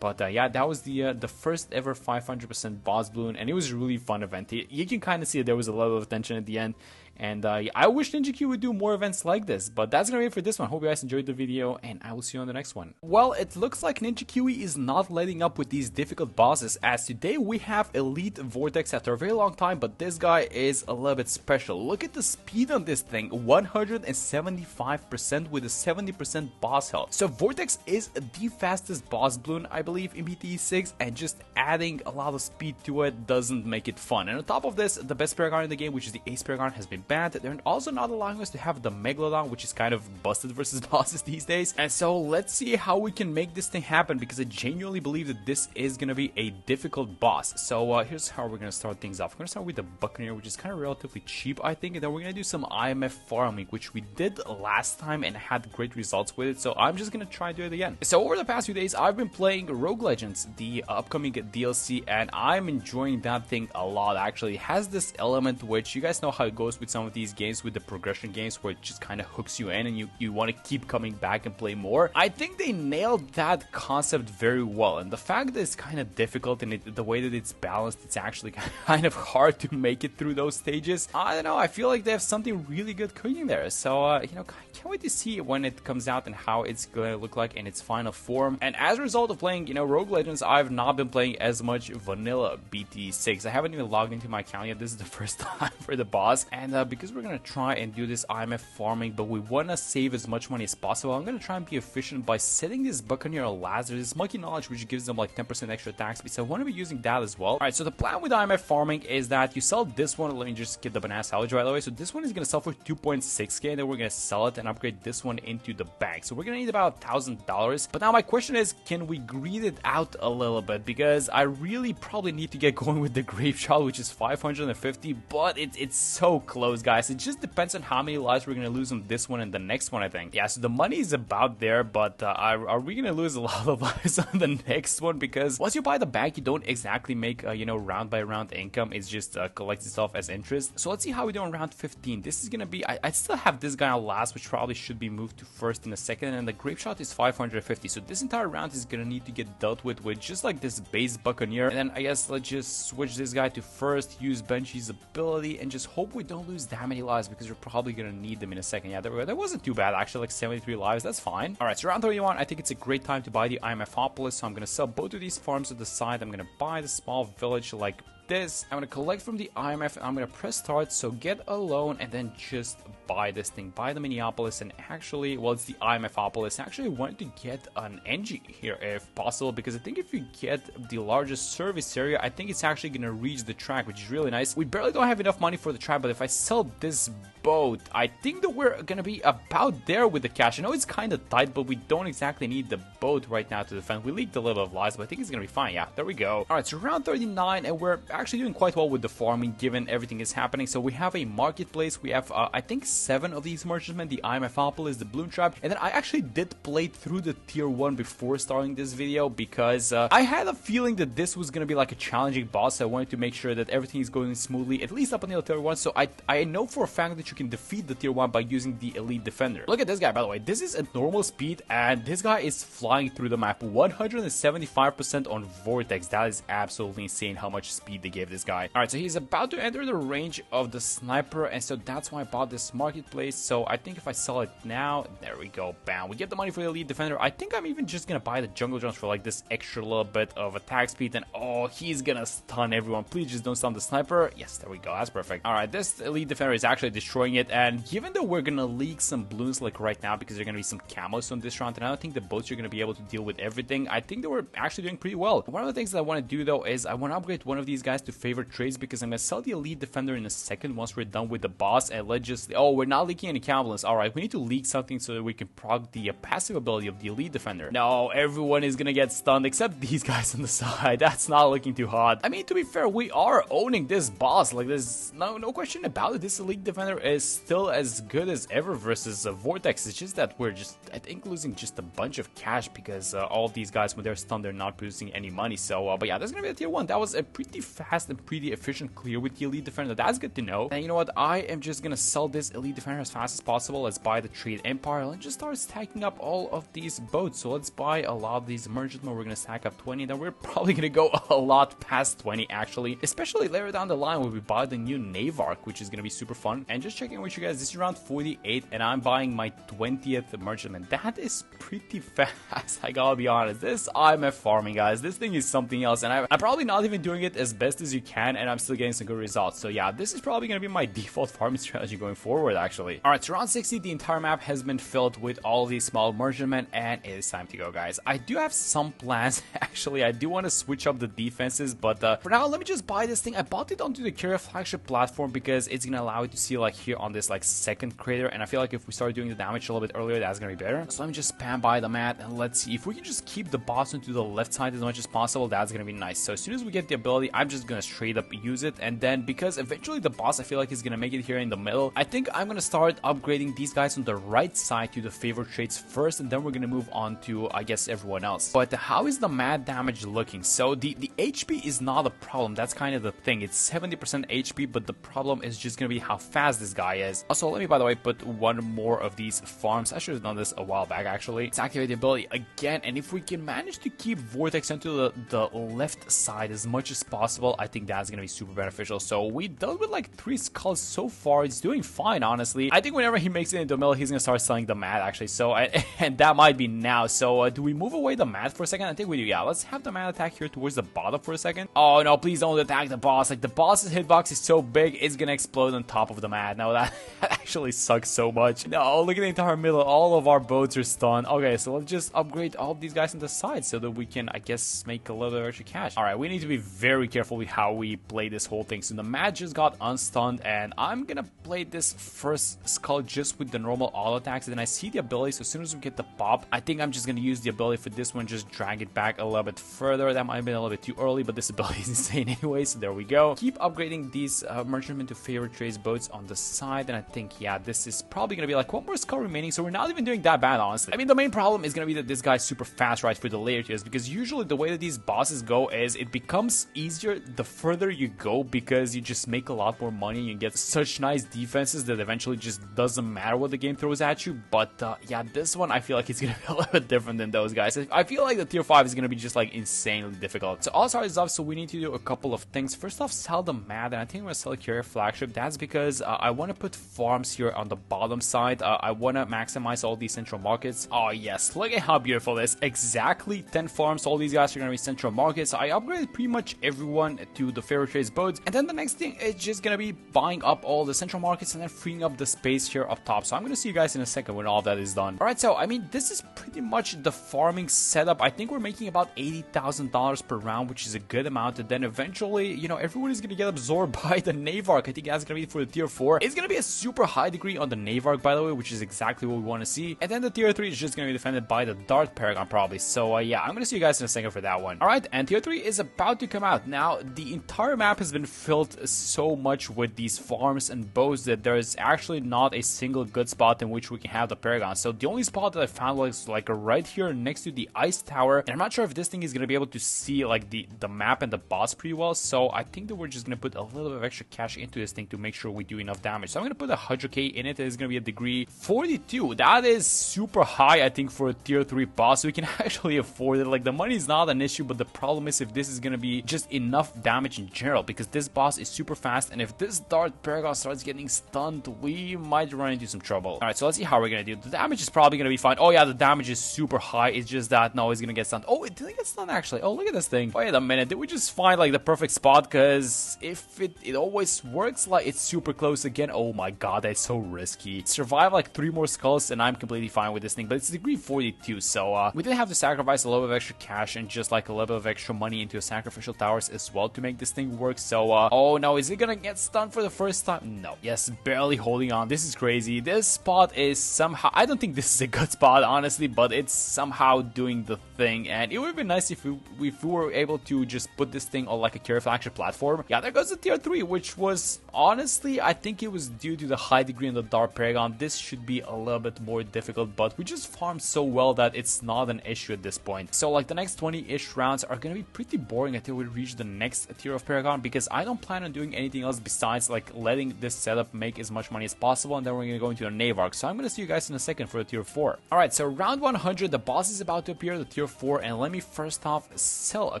But yeah, that was the first ever 500% boss balloon, and it was a really fun event. You can kind of see that there was a level of tension at the end. And I wish Ninja Q would do more events like this, but that's gonna be it for this one. Hope you guys enjoyed the video, and I will see you on the next one. Well, it looks like Ninja QE is not letting up with these difficult bosses, as today we have Elite Vortex after a very long time, but this guy is a little bit special. Look at the speed on this thing, 175% with a 70% boss health. So Vortex is the fastest boss balloon, I believe, in BTD6, and just adding a lot of speed to it doesn't make it fun. And on top of this, the best paragon in the game, which is the Ace Paragon, has been banned. They're also not allowing us to have the Megalodon, which is kind of busted versus bosses these days. And so let's see how we can make this thing happen, because I genuinely believe that this is gonna be a difficult boss. So here's how we're gonna start things off. We're gonna start with the Buccaneer, which is kind of relatively cheap, I think, and then we're gonna do some IMF farming, which we did last time and had great results with it. So I'm just gonna try to do it again. So over the past few days, I've been playing Rogue Legends, the upcoming DLC, and I'm enjoying that thing a lot. Actually, it has this element which you guys know how it goes with some of these games, with the progression games, where it just kind of hooks you in and you want to keep coming back and play more. I think they nailed that concept very well, and the fact that it's kind of difficult and the way that it's balanced, it's actually kind of hard to make it through those stages. I don't know, I feel like they have something really good cooking there. So you know, can't wait to see when it comes out and how it's going to look like in its final form. And as a result of playing, you know, Rogue Legends, I've not been playing as much vanilla BT6. I haven't even logged into my account yet. This is the first time for the boss, and because we're gonna try and do this IMF farming, but we want to save as much money as possible, I'm gonna try and be efficient by setting this Buccaneer Lazarus, this Monkey Knowledge, which gives them like 10% extra attack speed. So I want to be using that as well. Alright, so the plan with IMF farming is that you sell this one. Let me just get the banana salvage right away. So this one is gonna sell for 2.6k, and then we're gonna sell it and upgrade this one into the bank. So we're gonna need about $1,000. But now my question is, can we greed it out a little bit? Because I really probably need to get going with the Grave Shot, which is 550, but it's so close, guys. It just depends on how many lives we're gonna lose on this one and the next one, I think. Yeah, so the money is about there, but are we gonna lose a lot of lives on the next one? Because once you buy the bank, you don't exactly make you know, round by round income. It's just collects itself as interest. So let's see how we do on round 15. This is gonna be, I still have this guy on last, which probably should be moved to first in a second, and the Grape Shot is 550. So this entire round is gonna need to get dealt with just like this base Buccaneer. And then I guess let's just switch this guy to first, use Benchy's ability, and just hope we don't lose that many lives, because we're probably gonna need them in a second. Yeah, that wasn't too bad actually, like 73 lives, that's fine. Alright, so round 31, I think it's a great time to buy the IMFopolis, so I'm gonna sell both of these farms at the side. I'm gonna buy the small village like this. I'm gonna collect from the IMF, and I'm gonna press start, so get a loan, and then just buy this thing, buy the Minneapolis, and actually, well, it's the IMFopolis. Actually, I wanted to get an NG here if possible, because I think if you get the largest service area, I think it's actually gonna reach the track, which is really nice. We barely don't have enough money for the track, but if I sell this boat, I think that we're gonna be about there with the cash. I know it's kind of tight, but we don't exactly need the boat right now to defend. We leaked a little bit of lives, but I think it's gonna be fine. Yeah, there we go. All right, so round 39, and we're actually doing quite well with the farming given everything is happening. So we have a marketplace. We have I think 7 of these merchantmen, the IMFopolis, the Bloon Tribe, and then I actually did play through the tier 1 before starting this video, because I had a feeling that this was gonna be like a challenging boss. So I wanted to make sure that everything is going smoothly, at least up until tier 1. So I know for a fact that you can defeat the tier 1 by using the elite defender. Look at this guy, by the way. This is at normal speed, and this guy is flying through the map. 175% on Vortex. That is absolutely insane how much speed they gave this guy. Alright, so he's about to enter the range of the sniper, and so that's why I bought this marketplace. So I think if I sell it now, there we go, bam, we get the money for the elite defender. I think I'm even just gonna buy the jungle drums for like this extra little bit of attack speed, and oh, he's gonna stun everyone. Please just don't stun the sniper. Yes, there we go, that's perfect. Alright, this elite defender is actually destroying it, and given that we're gonna leak some balloons like right now, because there are gonna be some camos on this round, and I don't think the boats are gonna be able to deal with everything, I think that we're actually doing pretty well. One of the things that I want to do though is I want to upgrade one of these guys to favorite trades, because I'm gonna sell the elite defender in a second once we're done with the boss. And let's just, oh, we're not leaking any cannibals. Alright, we need to leak something so that we can proc the passive ability of the elite defender. No, everyone is gonna get stunned except these guys on the side. That's not looking too hot. I mean, to be fair, we are owning this boss. Like, there's no question about it. This elite defender is still as good as ever versus Vortex. It's just that we're just, I think, losing just a bunch of cash, because all of these guys, when they're stunned, they're not producing any money. So but yeah, that's gonna be a tier 1. That was a pretty fast and pretty efficient clear with the elite defender. That's good to know. And you know what, I am just gonna sell this elite defender as fast as possible. Let's buy the trade empire. Let's just start stacking up all of these boats. So let's buy a lot of these merchantmen. We're gonna stack up 20, then we're probably gonna go a lot past 20 actually, especially later down the line when we buy the new Navark, which is gonna be super fun. And just checking with you guys, this is round 48, and I'm buying my 20th merchantman. That is pretty fast, I gotta be honest. This IMF farming, guys, this thing is something else, and I'm probably not even doing it as best as you can, and I'm still getting some good results. So yeah, this is probably gonna be my default farming strategy going forward actually. Alright, so round 60, the entire map has been filled with all these small merchantmen, and it is time to go, guys. I do have some plans actually. I do want to switch up the defenses, but for now, let me just buy this thing. I bought it onto the carrier flagship platform because it's gonna allow you to see like here on this like second crater, and I feel like if we start doing the damage a little bit earlier, that's gonna be better. So let me just spam by the mat, and let's see if we can just keep the boss into the left side as much as possible. That's gonna be nice. So as soon as we get the ability, I'm just gonna straight up use it, and then because eventually the boss, I feel like is gonna make it here in the middle, I think I'm gonna start upgrading these guys on the right side to the favorite traits first, and then we're gonna move on to, I guess, everyone else. But how is the mad damage looking? So the HP is not a problem. That's kind of the thing. It's 70% HP, but the problem is just gonna be how fast this guy is. Also, let me, by the way, put one more of these farms. I should have done this a while back actually. Let's activate the ability again, and if we can manage to keep Vortex into the left side as much as possible, I think that's gonna be super beneficial. So we dealt with like 3 skulls so far. It's doing fine, honestly. I think whenever he makes it into the middle, he's gonna start selling the mat actually. So and that might be now. So do we move away the mat for a second? I think we do. Yeah, let's have the mat attack here towards the bottom for a second. Oh no, please don't attack the boss. Like, the boss's hitbox is so big, it's gonna explode on top of the mat. Now that actually sucks so much. No, look at the entire middle. All of our boats are stunned. Okay, so let's just upgrade all of these guys on the side so that we can, I guess, make a little bit of extra cash. Alright, we need to be very careful with how we play this whole thing. So the mat just got unstunned, and I'm gonna play this first skull just with the normal auto attacks, and then I see the ability. So as soon as we get the pop, I think I'm just gonna use the ability for this one, just drag it back a little bit further. That might have been a little bit too early, but this ability is insane anyway, so there we go. Keep upgrading these merchantmen to favorite trades boats on the side, and I think, yeah, this is probably gonna be like one more skull remaining, so we're not even doing that bad, honestly. I mean, the main problem is gonna be that this guy's super fast right for the layer tiers, because usually the way that these bosses go is it becomes easier the further you go, because you just make a lot more money and you get such nice defenses that eventually just doesn't matter what the game throws at you. But yeah, this one I feel like it's gonna be a little bit different than those guys. I feel like the tier 5 is gonna be just like insanely difficult. So all start is off, so we need to do a couple of things. First off, sell the mat, and I think I'm gonna sell a carrier flagship. That's because I want to put farming farms here on the bottom side. I want to maximize all these central markets. Oh yes, look at how beautiful it is. Exactly 10 farms. All these guys are going to be central markets. I upgraded pretty much everyone to the fair trades boats, and then the next thing is just going to be buying up all the central markets and then freeing up the space here up top. So I'm going to see you guys in a second when all of that is done. Alright, so I mean, this is pretty much the farming setup. I think we're making about $80,000 per round, which is a good amount. And then eventually, you know, everyone is going to get absorbed by the Navark. I think that's going to be for the tier 4. It's going to be a super high degree on the Navark, by the way, which is exactly what we want to see. And then the tier 3 is just going to be defended by the Dart Paragon probably. So yeah, I'm going to see you guys in a second for that one. Alright, and tier 3 is about to come out. Now, the entire map has been filled so much with these farms and bows that there is actually not a single good spot in which we can have the Paragon. So the only spot that I found was like right here next to the ice tower, and I'm not sure if this thing is going to be able to see like the map and the boss pretty well. So I think that we're just going to put a little bit of extra cash into this thing to make sure we do enough damage. So I'm going to put 100k in it. It's going to be a degree 42. That is super high, I think, for a tier 3 boss. We can actually afford it. Like, the money is not an issue, but the problem is if this is going to be just enough damage in general, because this boss is super fast, and if this Dart Paragon starts getting stunned, we might run into some trouble. Alright, so let's see how we're going to do. The damage is probably going to be fine. Oh yeah, the damage is super high. It's just that, no, it's going to get stunned. Oh, it didn't get stunned actually. Oh, look at this thing. Wait a minute. Did we just find like the perfect spot? Because if it always works, like it's super close again. Oh my god, that's so risky. Survive like 3 more skulls and I'm completely fine with this thing, but it's degree 42, so we did have to sacrifice a little bit of extra cash and just like a little bit of extra money into sacrificial towers as well to make this thing work. So oh no, is it gonna get stunned for the first time? No. Yes, barely holding on. This is crazy. This spot is somehow, I don't think this is a good spot honestly, but it's somehow doing the thing, and it would have been nice if we were able to just put this thing on like a carry flagship platform. Yeah, there goes the tier 3, which was honestly, I think it was due to the high degree in the Dart Paragon. This should be a little bit more difficult, but we just farmed so well that it's not an issue at this point. So like the next 20-ish rounds are gonna be pretty boring until we reach the next tier of Paragon, because I don't plan on doing anything else besides like letting this setup make as much money as possible, and then we're gonna go into a Navark. So I'm gonna see you guys in a second for the tier 4. Alright, so round 100, the boss is about to appear, the tier 4, and let me first off sell a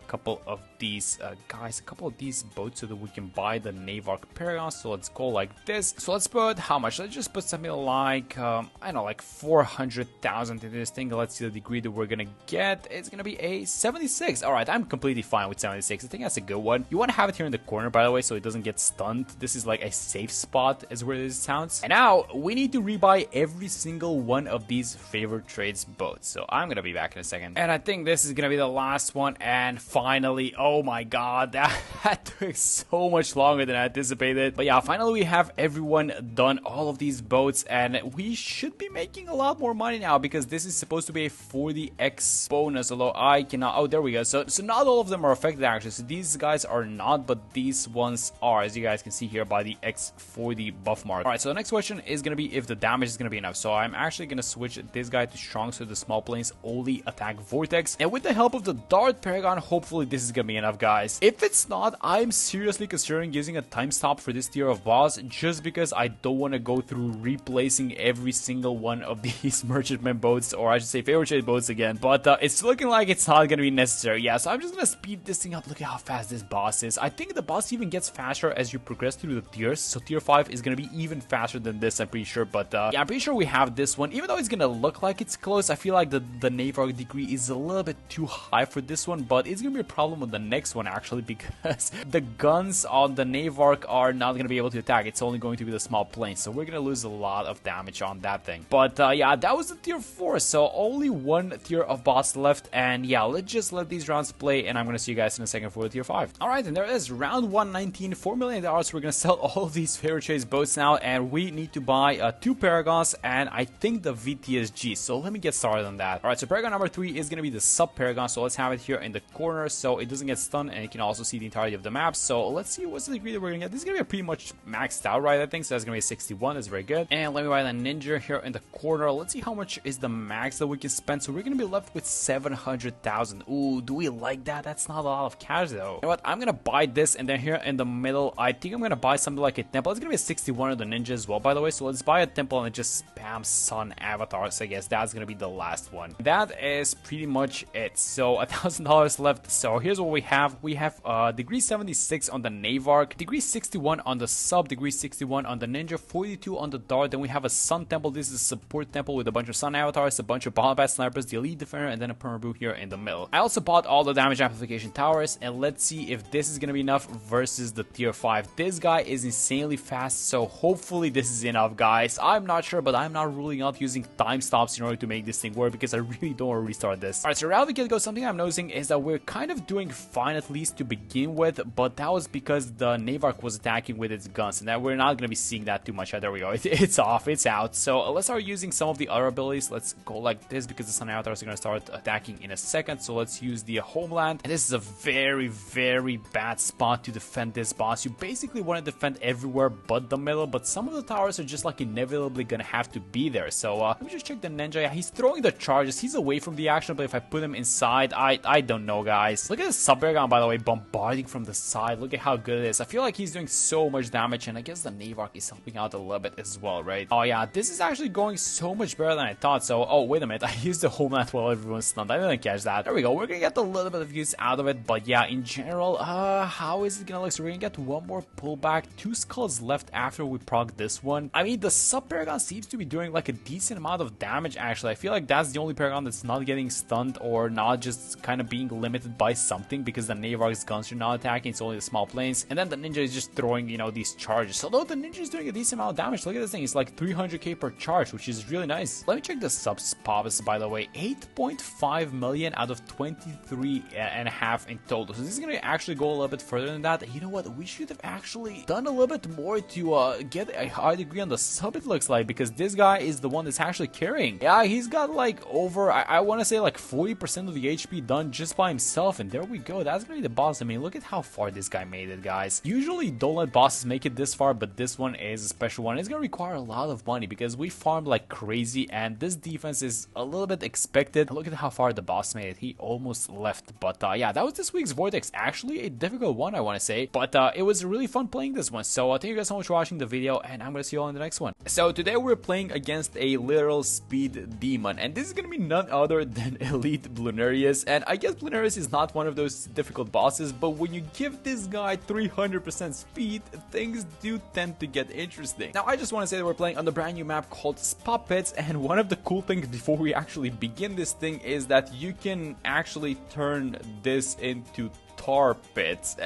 couple of these guys, a couple of these boats so that we can buy the Navark Paragon. So let's go like this. So let's put how much? Let's just put something like I don't know, like 400,000 into this thing. Let's see the degree that we're gonna get. It's gonna be a 76. Alright, I'm completely fine with 76. I think that's a good one. You want to have it here in the corner, by the way, so it doesn't get stunned. This is like a safe spot as weird as it sounds. And now we need to rebuy every single one of these favorite trades boats. So I'm gonna be back in a second, and I think this is gonna be the last one. And finally, oh my god, that took so much longer than I anticipated. But yeah, finally we have everyone done, all of these boats, and we should be making a lot more money now, because this is supposed to be a 40x bonus, although I cannot. Oh, there we go. So not all of them are affected actually. So these guys are not, but these ones are, as you guys can see here by the X40 buff mark. Alright, so the next question is gonna be if the damage is gonna be enough. So I'm actually gonna switch this guy to strong, so the small planes only attack Vortex, and with the help of the Dart Paragon, hopefully this is gonna be enough, guys. If it's not, I'm seriously considering using a time stop for this tier of boss, just because I don't want to go through replacing every single one of these merchantman boats, or I should say favorite trade boats again. But it's looking like it's not gonna be necessary. Yeah, so I'm just gonna speed this thing up. Look at how fast this boss is. I think the boss even gets faster as you progress through the tiers, so tier 5 is gonna be even faster than this, I'm pretty sure. But yeah, I'm pretty sure we have this one. Even though it's gonna look like it's close, I feel like the Navark degree is a little bit too high for this one, but it's gonna be a problem with the next one actually, because the guns on the Navark are not gonna be able to attack. It's only going to be the small plane, so we're gonna lose a lot of damage on that thing. But yeah, that was the tier 4, so only one tier of boss left. And yeah, let's just let these rounds play, and I'm gonna see you guys in a second for the tier 5. Alright, and there is round 119, $4 million. We're gonna sell all of these favorite chase boats now, and we need to buy 2 Paragons and I think the VTSG. So let me get started on that. Alright, so Paragon number 3 is gonna be the sub Paragon, so let's have it here in the corner so it doesn't get stunned, and you can also see the entirety of the map. So let's see what's the degree that we're gonna get. This is gonna be pretty much maxed out, right? I think so. That's gonna be a 61. That's very good. And let me buy the ninja here in the corner. Let's see how much is the max that we can spend. So we're gonna be left with 700,000. Ooh, do we like that? That's not a lot of cash though. You know what? I'm gonna buy this, and then here in the middle, I think I'm gonna buy something like a temple. It's gonna be a 61 of the ninja as well, by the way. So let's buy a temple and just spam sun avatars. I guess that's gonna be the last one. That is pretty much it. So $1,000 left. So here's what we have. We have degree 76 on the Navark, degree 61 on the sub, degree 61 on the ninja, 42 on the dart. Then we have a Sun Temple. This is a support temple with a bunch of Sun avatars, a bunch of Bombat snipers, the Elite Defender, and then a Perma here in the middle. I also bought all the damage amplification towers, and let's see if this is gonna be enough versus the tier 5. This guy is insanely fast, so hopefully this is enough, guys. I'm not sure, but I'm not ruling out using time stops in order to make this thing work because I really don't want to restart this. Alright, so right out the get-go, something I'm noticing is that we're kind of doing fine at least to begin with, but that was because the Navark was attacking with its guns, and that we're not gonna be seeing that too much. There we go. It's off. It's out. So let's start using some of the other abilities. Let's go like this because the Sun Avatars are gonna start attacking in a second. So let's use the Homeland. And this is a very, very bad spot to defend this boss. You basically want to defend everywhere but the middle, but some of the towers are just like inevitably gonna have to be there. So let me just check the ninja. Yeah, he's throwing the charges. He's away from the action, but if I put him inside, I don't know, guys. Look at the Sub-Paragon, by the way, bombarding from the side. Look at how good it is. I feel like he's doing so much damage, and I guess the Navark is helping out a little bit as well, right? Oh yeah, this is actually going so much better than I thought. So, oh, wait a minute. I used the Homeland while everyone's stunned. I didn't catch that. There we go. We're gonna get a little bit of use out of it, but yeah, in general, how is it gonna look? So we're gonna get one more pullback, 2 skulls left after we proc this one. I mean, the Sub-Paragon seems to be doing like a decent amount of damage, actually. I feel like that's the only Paragon that's not getting stunned or not just kind of being limited by something, because the Navark's guns are not attacking, it's only the small planes, and then the ninja is just throwing, you know, these charges. Although the ninja is doing a decent amount of damage, look at this thing, it's like 300k per charge, which is really nice. Let me check the subs pops, by the way. 8.5 million out of 23.5 in total. So this is gonna actually go a little bit further than that. You know what? We should have actually done a little bit more to get a high degree on the sub, it looks like, because this guy is the one that's actually carrying. Yeah, he's got like over, I want to say like 40% of the HP done just by himself, and there we go. That's gonna be the boss. I mean, look at how far this guy made it, guys. Usually don't let bosses make it this far, but this one is a special one. It's gonna require a lot of money because we farmed like crazy, and this defense is a little bit expected. Look at how far the boss made it. He almost left, but yeah, that was this week's Vortex. Actually a difficult one, I want to say, but it was really fun playing this one. So thank you guys so much for watching the video, and I'm gonna see you all in the next one. So today we're playing against a literal speed demon, and this is gonna be none other than Elite Bloonarius. And I guess Bloonarius is not one of those difficult bosses, but when you give this guy 300% speed, things do tend to get interesting. Now I just want to say that we're playing on the brand new map called Spot Pits, and one of the cool things before we actually begin this thing is that you can actually turn this into tar pits,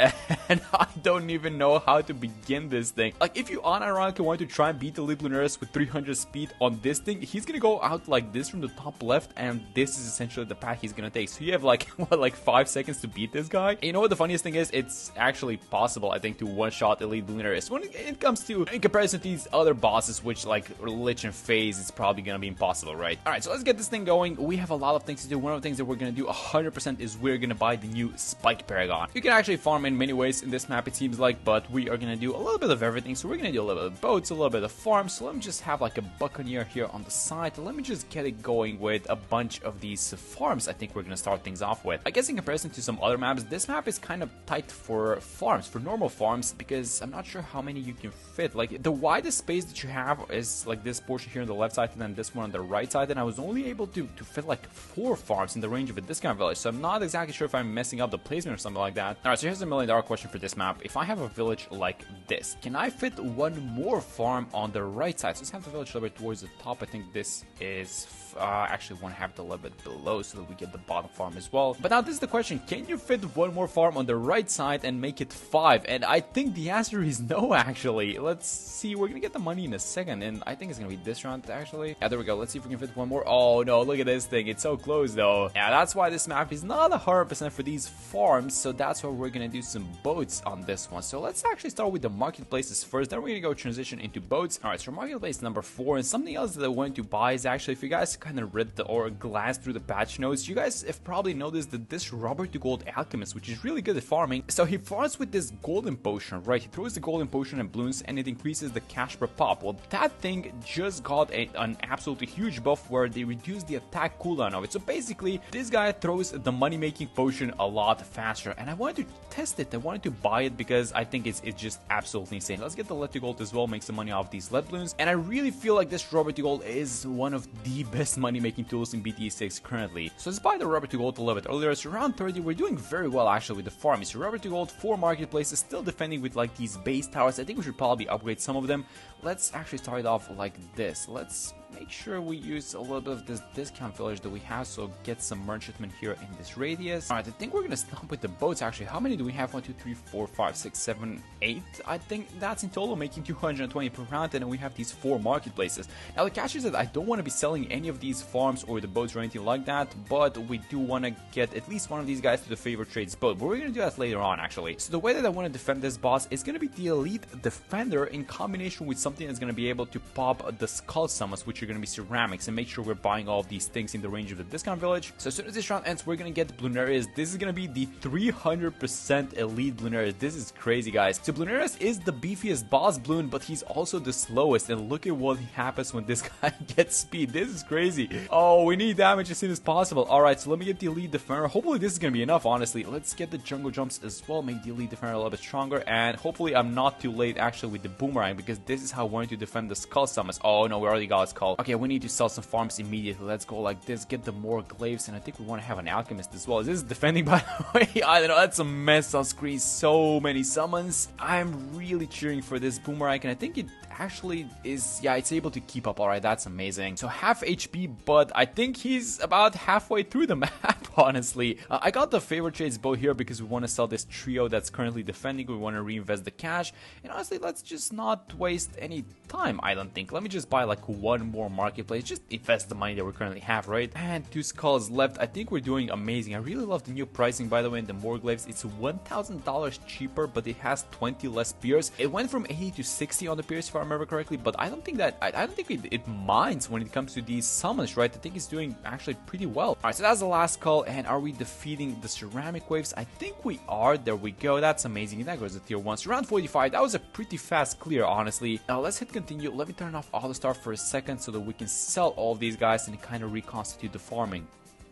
and I don't even know how to begin this thing. Like, if you unironically want to try and beat the Elite Bloonarius with 300 speed on this thing, he's gonna go out like this from the top left, and this is essentially the path he's gonna take. So you have like what, like 5 seconds to beat this guy. And you know what the funniest thing is? It's actually possible, I think, to one-shot Elite Bloonarius. When it comes to, in comparison to these other bosses, which like Lich and Phase, it's probably gonna be impossible, right? Alright, so let's get this thing going. We have a lot of things to do. One of the things that we're gonna do 100% is we're gonna buy the new Spike Paragon. You can actually farm in many ways in this map, it seems like, but we are gonna do a little bit of everything. So we're gonna do a little bit of boats, a little bit of farms. So let me just have like a Buccaneer here on the side. Let me just get it going with a bunch of these farms. I think we're gonna start things off with. I guess in comparison to some other maps, this map is kind of tight for farms, for normal farms, because I'm not sure how many you can fit. Like, the widest space that you have is like this portion here on the left side, and then this one on the right side, and I was only able to fit like 4 farms in the range of a discount village. So I'm not exactly sure if I'm messing up the placement or something like that. Alright, so here's a $1 million question for this map. If I have a village like this, can I fit one more farm on the right side? So let's have the village a little bit towards the top. I think this is actually want to have it a little bit below so that we get the bottom farm as well. But now this is the question: can you fit one more farm on the right side and make it 5? And I think the answer is no, actually. Let's see. We're gonna get the money in a second, and I think it's gonna be this round, actually. Yeah, there we go. Let's see if we can fit one more. Oh no, look at this thing. It's so close though. Yeah, that's why this map is not 100% for these farms. So that's why we're gonna do some boats on this one. So let's actually start with the marketplaces first. Then we're gonna go transition into boats. Alright, so marketplace number 4, and something else that I wanted to buy is actually, if you guys kind of read or glanced through the patch notes, you guys have probably noticed that this Rubber to Gold Alchemist, which is really good at farming, so he farms with this golden potion, right? He throws the golden potion and balloons, and it increases the cash per pop. Well, that thing just got an absolutely huge buff where they reduce the attack cooldown of it. So basically, this guy throws the money-making potion a lot faster, and I wanted to test it. I wanted to buy it because I think it's just absolutely insane. Let's get the lead to gold as well, make some money off these lead balloons, and I really feel like this rubber to gold is one of the best money making tools in BTD6 currently. So let's buy the rubber to gold a little bit earlier. So around 30, we're doing very well actually with the farm. So rubber to gold, 4 marketplaces, still defending with like these base towers. I think we should probably upgrade some of them. Let's actually start it off like this. Let's make sure we use a little bit of this discount village that we have, so get some merchantmen here in this radius. Alright, I think we're gonna stop with the boats actually. How many do we have? 1, 2, 3, 4, 5, 6, 7, 8. I think that's in total, making 220 per round, and then we have these 4 marketplaces. Now the catch is that I don't want to be selling any of these farms or the boats or anything like that, but we do want to get at least one of these guys to the favorite trades boat, but we're gonna do that later on actually. So the way that I want to defend this boss is gonna be the elite defender in combination with something that's gonna be able to pop the skull summons, which are gonna be ceramics, and make sure we're buying all of these things in the range of the discount village. So as soon as this round ends, we're gonna get Bloonarius. This is gonna be the 300% elite Bloonarius. This is crazy, guys. So Bloonarius is the beefiest boss bloon, but he's also the slowest, and look at what happens when this guy gets speed. This is crazy. Oh, we need damage as soon as possible. Alright, so let me get the elite defender. Hopefully this is gonna be enough, honestly. Let's get the jungle jumps as well, make the elite defender a little bit stronger, and hopefully I'm not too late actually with the boomerang, because this is how we're going to defend the skull summons. Oh no, we already got a skull. Okay, we need to sell some farms immediately. Let's go like this, get the more glaives, and I think we want to have an alchemist as well. Is this defending, by the way? I don't know, that's a mess on screen. So many summons. I'm really cheering for this boomerang, and I think it actually is, yeah, it's able to keep up. Alright, that's amazing. So half HP, but I think he's about halfway through the map, honestly. I got the favorite trades bow here because we want to sell this trio that's currently defending. We want to reinvest the cash, and honestly, let's just not waste any time, I don't think. Let me just buy like one more marketplace, just invest the money that we currently have, right? And 2 skulls left. I think we're doing amazing. I really love the new pricing, by the way, in the more glaives. It's $1,000 cheaper, but it has 20 less pierce. It went from 80 to 60 on the pierce, if I remember correctly, but I don't think that I don't think it minds when it comes to these summons, right? I think it's doing actually pretty well. All right, so that's the last call, and are we defeating the ceramic waves? I think we are. There we go. That's amazing. That goes to tier 1. So round 45, that was a pretty fast clear, honestly. Now let's hit continue. Let me turn off auto start for a second so that we can sell all of these guys and kind of reconstitute the farming.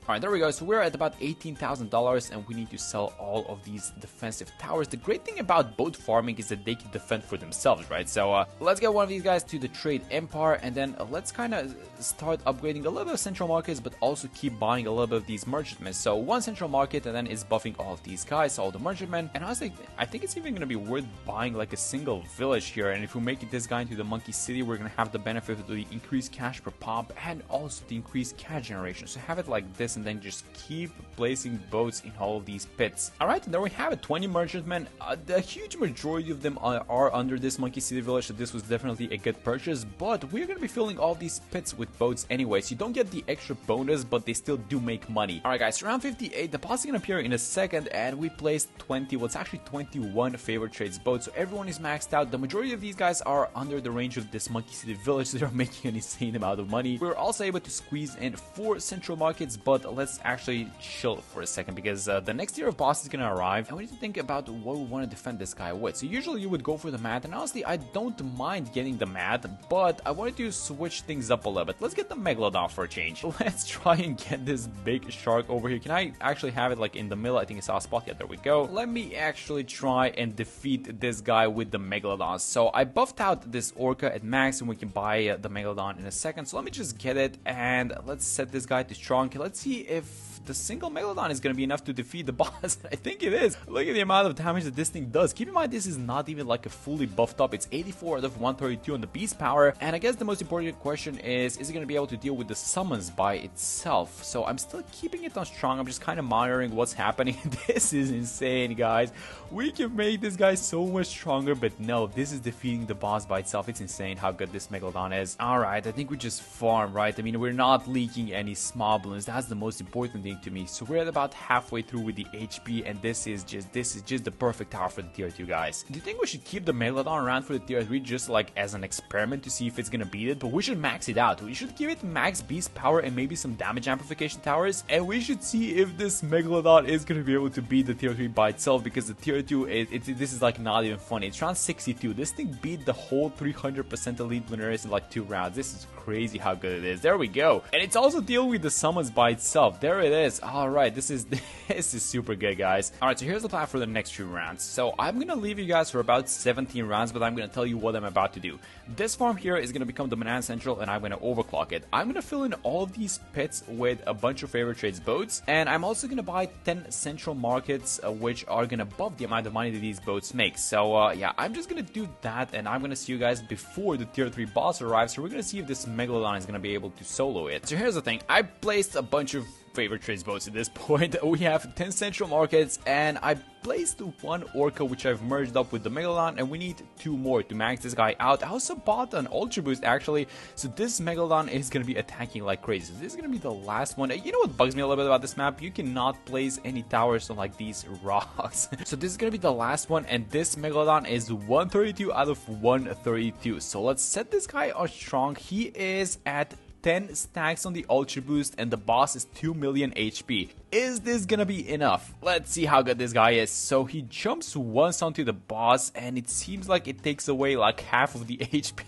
Alright, there we go. So we're at about $18,000, and we need to sell all of these defensive towers. The great thing about boat farming is that they can defend for themselves, right? So let's get one of these guys to the trade empire, and then let's kind of start upgrading a little bit of central markets, but also keep buying a little bit of these merchantmen. So one central market, and then it's buffing all of these guys, all the merchantmen. And honestly, I think it's even going to be worth buying like a single village here. And if we make this guy into the monkey city, we're going to have the benefit of the increased cash per pop and also the increased cash generation. So have it like this, and then just keep placing boats in all of these pits. Alright, and there we have it, 20 merchantmen. The huge majority of them are under this monkey city village, so this was definitely a good purchase, but we're gonna be filling all these pits with boats anyway, so you don't get the extra bonus, but they still do make money. Alright guys, round 58, the boss is gonna appear in a second, and we placed 20, what's actually 21 favorite trades boats, so everyone is maxed out. The majority of these guys are under the range of this monkey city village, so they're making an insane amount of money. We're also able to squeeze in 4 central markets, but let's actually chill for a second, because the next tier of boss is gonna arrive, and we need to think about what we want to defend this guy with. So usually you would go for the mat, and honestly I don't mind getting the mat, but I wanted to switch things up a little bit. Let's get the megalodon for a change. Let's try and get this big shark over here. Can I actually have it like in the middle? I think I saw a spot. Yeah, there we go. Let me actually try and defeat this guy with the megalodon. So I buffed out this orca at max, and we can buy the megalodon in a second. So let me just get it, and let's set this guy to strong. Let's see if the single megalodon is going to be enough to defeat the boss. I think it is. Look at the amount of damage that this thing does. Keep in mind, this is not even like a fully buffed up. It's 84 out of 132 on the beast power. And I guess the most important question is it going to be able to deal with the summons by itself? So I'm still keeping it on strong. I'm just kind of monitoring what's happening. This is insane, guys. We can make this guy so much stronger, but no, this is defeating the boss by itself. It's insane how good this megalodon is. Alright, I think we just farm, right? I mean, we're not leaking any small balloons. That's the most important thing to me. So we're at about halfway through with the HP, and this is just the perfect tower for the tier 2, guys. Do you think we should keep the megalodon around for the tier 3 just like as an experiment to see if it's gonna beat it? But we should max it out. We should give it max beast power and maybe some damage amplification towers, and we should see if this megalodon is gonna be able to beat the tier 3 by itself, because the tier 2 this is like not even funny. It's round 62. This thing beat the whole 300% elite Bloonarius in like 2 rounds. This is crazy how good it is. There we go. And it's also dealing with the summons by itself. There it is. this. Alright, this is this is super good, guys. Alright, so here's the plan for the next few rounds. So I'm gonna leave you guys for about 17 rounds, but I'm gonna tell you what I'm about to do. This farm here is gonna become the Banana Central, and I'm gonna overclock it. I'm gonna fill in all of these pits with a bunch of favorite trades boats, and I'm also gonna buy 10 central markets, which are gonna buff the amount of money that these boats make. So yeah, I'm just gonna do that, and I'm gonna see you guys before the tier 3 boss arrives. So we're gonna see if this Megalodon is gonna be able to solo it. So here's the thing, I placed a bunch of favorite trades boats at this point. We have 10 central markets, and I placed one Orca which I've merged up with the Megalodon, and we need 2 more to max this guy out. I also bought an Ultra Boost actually, so this Megalodon is going to be attacking like crazy. So this is going to be the last one. You know what bugs me a little bit about this map? You cannot place any towers on like these rocks. So this is going to be the last one, and this Megalodon is 132 out of 132. So let's set this guy on strong. He is at 10 stacks on the Ultra Boost, and the boss is 2 million HP. Is this gonna be enough? Let's see how good this guy is. So he jumps once onto the boss, and it seems like it takes away like half of the HP.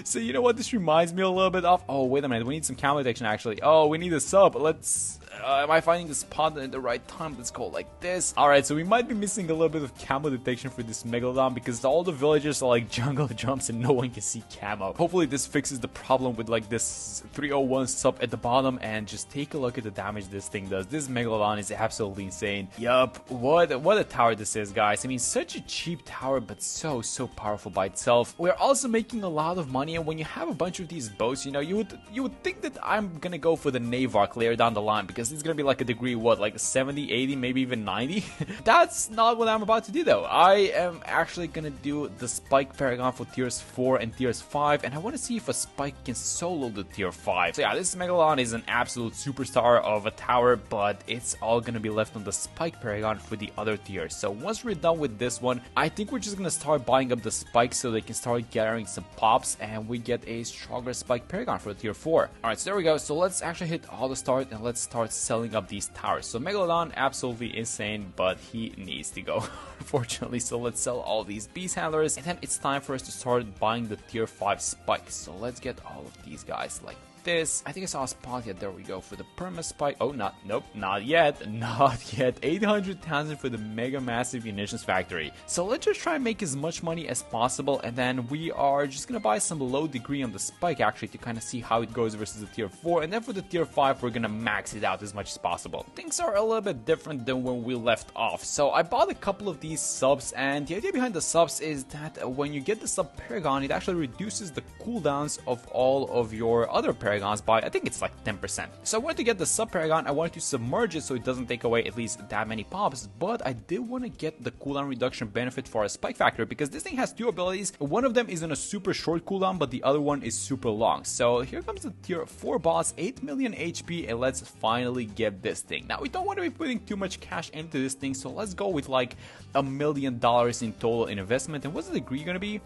So you know what this reminds me a little bit of? Oh, wait a minute, we need some camo detection actually. Oh, we need a sub. Let's... am I finding the spot at the right time? Let's go like this. Alright, so we might be missing a little bit of camo detection for this Megalodon, because all the villagers are like jungle jumps and no one can see camo. Hopefully this fixes the problem with like this 301 sub at the bottom, and just take a look at the damage this thing does. This Megalodon is absolutely insane. Yup, what a tower this is, guys. I mean, such a cheap tower, but so powerful by itself. We're also making a lot of money, and when you have a bunch of these boats, you know, you would think that I'm gonna go for the Navark later down the line, because it's gonna be like a degree, what, like 70, 80, maybe even 90? That's not what I'm about to do though. I am actually gonna do the Spike Paragon for tiers 4 and tiers 5, and I want to see if a Spike can solo the tier 5. So yeah, this Megalodon is an absolute superstar of a tower, but it's all gonna be left on the Spike Paragon for the other tiers. So once we're done with this one, I think we're just gonna start buying up the spikes so they can start gathering some pops, and we get a stronger Spike Paragon for tier 4. Alright, so there we go. So let's actually hit all the start, and let's start selling up these towers. So Megalodon, absolutely insane, but he needs to go, unfortunately. So let's sell all these beast handlers, and then it's time for us to start buying the tier 5 spikes. So let's get all of these guys like this. I think I saw a spot yet. There we go for the perma spike. Oh, nope, not yet. 800,000 for the mega massive munitions factory. So let's just try and make as much money as possible, and then we are just gonna buy some low degree on the spike actually to kind of see how it goes versus the tier 4, and then for the tier 5 we're gonna max it out as much as possible. Things are a little bit different than when we left off. So I bought a couple of these subs, and the idea behind the subs is that when you get the sub Paragon, it actually reduces the cooldowns of all of your other Paragons by, I think it's like 10%. So I wanted to get the sub Paragon, I wanted to submerge it so it doesn't take away at least that many pops, but I did want to get the cooldown reduction benefit for a spike factor, because this thing has 2 abilities. One of them is on a super short cooldown, but the other one is super long. So here comes the tier 4 boss, 8 million HP, and let's finally get this thing. Now we don't want to be putting too much cash into this thing, so let's go with like $1 million in total in investment. And what's the degree gonna be?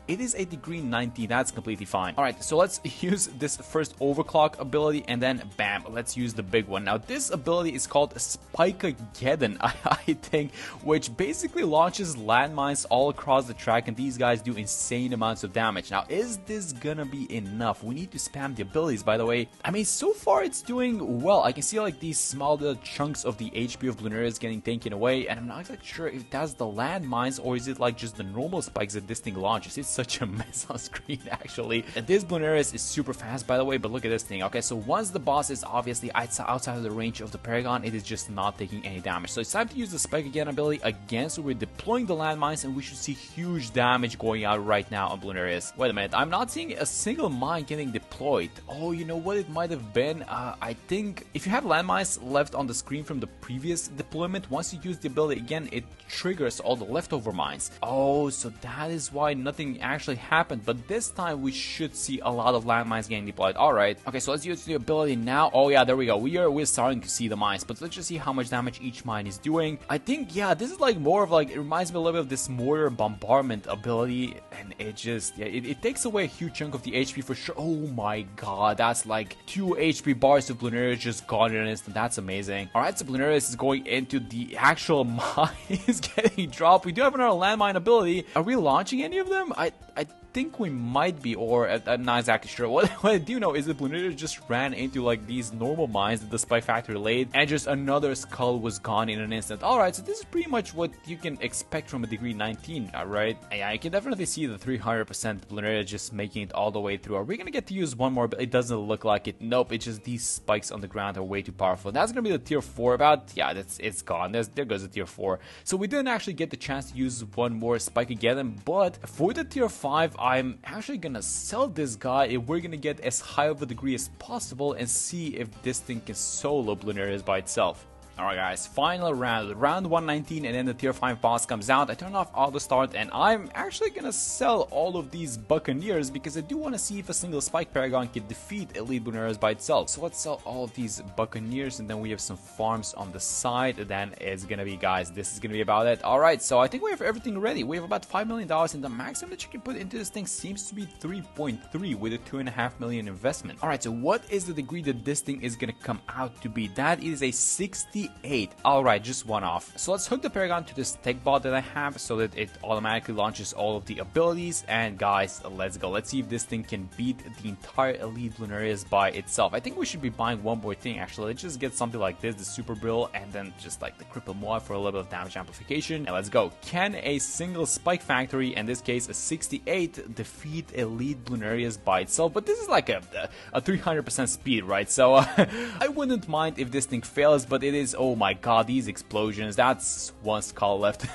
It is a degree 90, that's completely fine. Alright, so let's use this first overclock ability, and then bam, let's use the big one. Now this ability is called Spike-ageddon, I think, which basically launches landmines all across the track, and these guys do insane amounts of damage. Now is this gonna be enough? We need to spam the abilities, by the way. I mean, so far it's doing well. I can see like these small little chunks of the HP of Bloonarius getting taken away, and I'm not exactly sure if that's the landmines or is it like just the normal spikes that this thing launches. It's such a mess on screen actually. And this Bloonarius is super fast, by the way, but look at this thing. Okay, so once the boss is obviously outside of the range of the Paragon, it is just not taking any damage. So it's time to use the Spike Again ability again. So we're deploying the landmines, and we should see huge damage going out right now on Bloonarius. Wait a minute, I'm not seeing a single mine getting deployed. Oh, you know what it might have been? I think if you have landmines left on the screen from the previous deployment, once you use the ability again, it triggers all the leftover mines. Oh, so that is why nothing actually happened, but this time we should see a lot of landmines getting deployed. Alright, okay, so let's use the ability now. Oh yeah, there we go. We're starting to see the mines, but let's just see how much damage each mine is doing. I think, yeah, this is like more of like, it reminds me a little bit of this mortar bombardment ability, and it just, yeah, it takes away a huge chunk of the HP for sure. Oh my god, that's like 2 HP bars of Bloonarius just gone in an instant. That's amazing. Alright, so Bloonarius is going into the actual mine. Is getting dropped. We do have another landmine ability. Are we launching any of them? I think we might be, or I'm not exactly sure. What I do know is that Bloonarius just ran into like these normal mines that the Spike Factory laid, and just another skull was gone in an instant. Alright, so this is pretty much what you can expect from a degree 19, right? Yeah, I can definitely see the 300% Bloonarius just making it all the way through. Are we gonna get to use one more? But it doesn't look like it. Nope, it's just these spikes on the ground are way too powerful. That's gonna be the tier 4 about. Yeah, it's gone. There goes the tier 4. So we didn't actually get the chance to use one more spike again, but for the tier 5, I'm actually gonna sell this guy if we're gonna get as high of a degree as possible and see if this thing can solo Bloonarius by itself. Alright guys, final round, round 119, and then the tier 5 boss comes out. I turn off auto start, and I'm actually gonna sell all of these Buccaneers because I do want to see if a single Spike Paragon can defeat Elite Bloonarius by itself. So let's sell all of these Buccaneers, and then we have some farms on the side. Then it's gonna be, guys, this is gonna be about it. Alright, so I think we have everything ready. We have about $5 million, and the maximum that you can put into this thing seems to be 3.3 with a $2.5 million investment. Alright, so what is the degree that this thing is gonna come out to be? That is a 68. Alright, just one off. So let's hook the Paragon to this tech bot that I have so that it automatically launches all of the abilities. And guys, let's go. Let's see if this thing can beat the entire Elite Bloonarius by itself. I think we should be buying one more thing actually. Let's just get something like this, the Super Brill, and then just like the Cripple Moa for a little bit of damage amplification. And let's go. Can a single Spike Factory, in this case a 68, defeat Elite Bloonarius by itself? But this is like a 300% speed, right? So I wouldn't mind if this thing fails, but it is. Oh my god, these explosions. That's one skull left.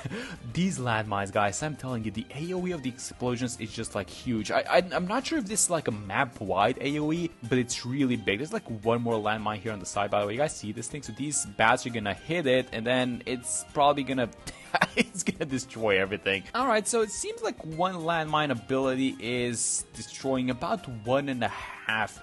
These landmines, guys, I'm telling you, the AoE of the explosions is just like huge. I'm not sure if this is like a map-wide AoE, but it's really big. There's like one more landmine here on the side, by the way. You guys see this thing? So these bats are gonna hit it, and then it's probably gonna it's gonna destroy everything. Alright, so it seems like one landmine ability is destroying about 1.5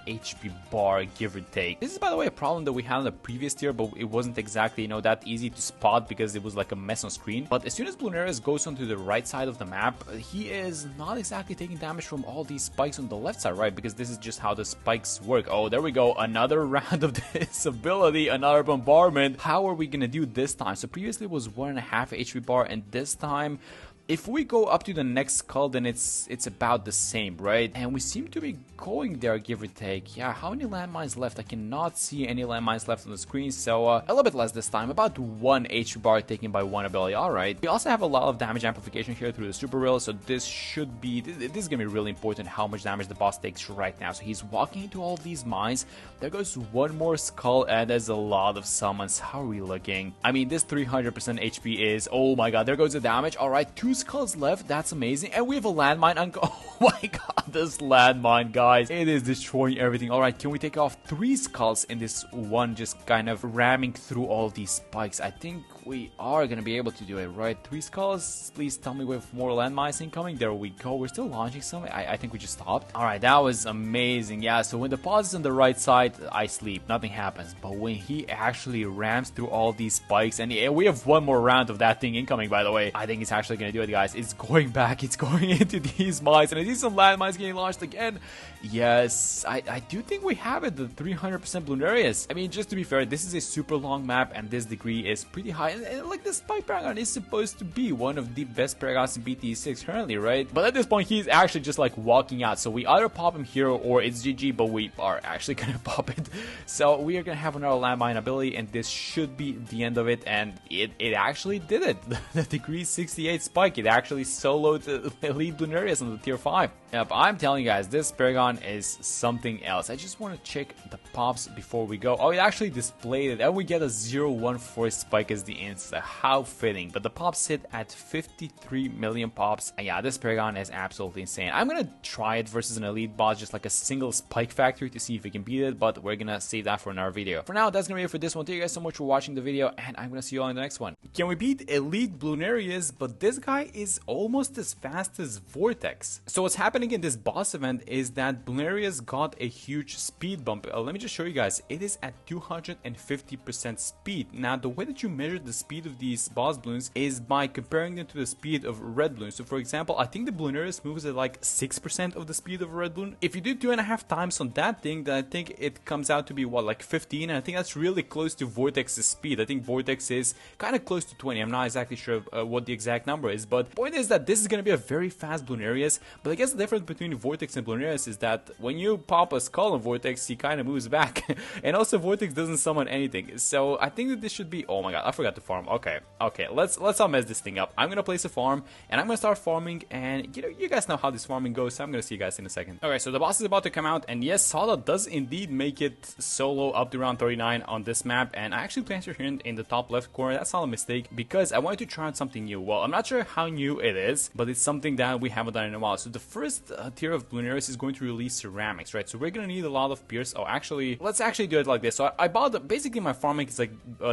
HP bar, give or take. This is, by the way, a problem that we had in the previous tier, but it wasn't exactly, that easy to spot because it was like a mess on screen. But as soon as Bloonarius goes onto the right side of the map, he is not exactly taking damage from all these spikes on the left side, right? Because this is just how the spikes work. Oh, there we go. Another round of this ability, another bombardment. How are we gonna do this time? So previously it was 1.5 HP bar, and this time, if we go up to the next skull, then it's about the same, right? And we seem to be going there, give or take. Yeah, how many landmines left? I cannot see any landmines left on the screen, so a little bit less this time. About 1 HP bar taken by one ability. Alright. We also have a lot of damage amplification here through the Super Reel, so this should be... This is gonna be really important how much damage the boss takes right now. So he's walking into all of these mines. There goes one more skull, and there's a lot of summons. How are we looking? I mean, this 300% HP is... Oh my god, there goes the damage. Alright, 2 skulls left. That's amazing. And we have a landmine. Oh my god, this landmine, guys. It is destroying everything. Alright, can we take off 3 skulls in this one, just kind of ramming through all these spikes? I think we are gonna be able to do it, right? 3 skulls. Please tell me we have more landmines incoming. There we go. We're still launching some. I think we just stopped. Alright, that was amazing. Yeah, so when the pause is on the right side, I sleep. Nothing happens. But when he actually rams through all these spikes, and we have one more round of that thing incoming, by the way, I think he's actually gonna do it, guys. It's going back. It's going into these mines, and I see some landmines getting launched again. Yes, I do think we have it, the 300% Bloonarius. I mean, just to be fair, this is a super long map, and this degree is pretty high. And like, the Spike Paragon is supposed to be one of the best Paragons in BTD6 currently, right? But at this point, he's actually just like walking out. So we either pop him here or it's GG, but we are actually gonna pop it. So we are gonna have another landmine ability, and this should be the end of it. And it actually did it. The degree 68 Spike, it actually soloed Elite Bloonarius on the tier 5. Yep, I'm telling you guys, this Paragon is something else. I just want to check the pops before we go. Oh, it actually displayed it, and we get a 0.14 Spike as the insta. How fitting. But the pops hit at 53 million pops. And yeah, this Paragon is absolutely insane. I'm gonna try it versus an elite boss, just like a single Spike Factory, to see if we can beat it, but we're gonna save that for another video. For now, that's gonna be it for this one. Thank you guys so much for watching the video, and I'm gonna see you all in the next one. Can we beat Elite Bloonarius? But this guy is almost as fast as Vortex. So what's happening in this boss event is that Bloonarius got a huge speed bump. Let me just show you guys. It is at 250% speed. Now, the way that you measure the speed of these boss balloons is by comparing them to the speed of red balloons. So for example, I think the Bloonarius moves at like 6% of the speed of a red balloon. If you do 2.5 times on that thing, then I think it comes out to be what, like 15, and I think that's really close to Vortex's speed. I think Vortex is kind of close to 20. I'm not exactly sure what the exact number is, but the point is that this is going to be a very fast Bloonarius. But I guess the difference between Vortex and Bloonarius is that when you pop a skull on Vortex, he kind of moves back. And also Vortex doesn't summon anything. So I think that this should be... Oh my god, I forgot to farm. Okay, let's not mess this thing up. I'm gonna place a farm, and I'm gonna start farming, and you know, you guys know how this farming goes, so I'm gonna see you guys in a second. Okay, so the boss is about to come out, and yes, Sada does indeed make it solo up to round 39 on this map, and I actually placed her here in the top left corner. That's not a mistake, because I wanted to try out something new. Well, I'm not sure how new it is, but it's something that we haven't done in a while. So the first tier of Bloonarius is going to release ceramics, right? So we're gonna need a lot of pierce. Oh, actually, let's actually do it like this. So I bought basically my farming is like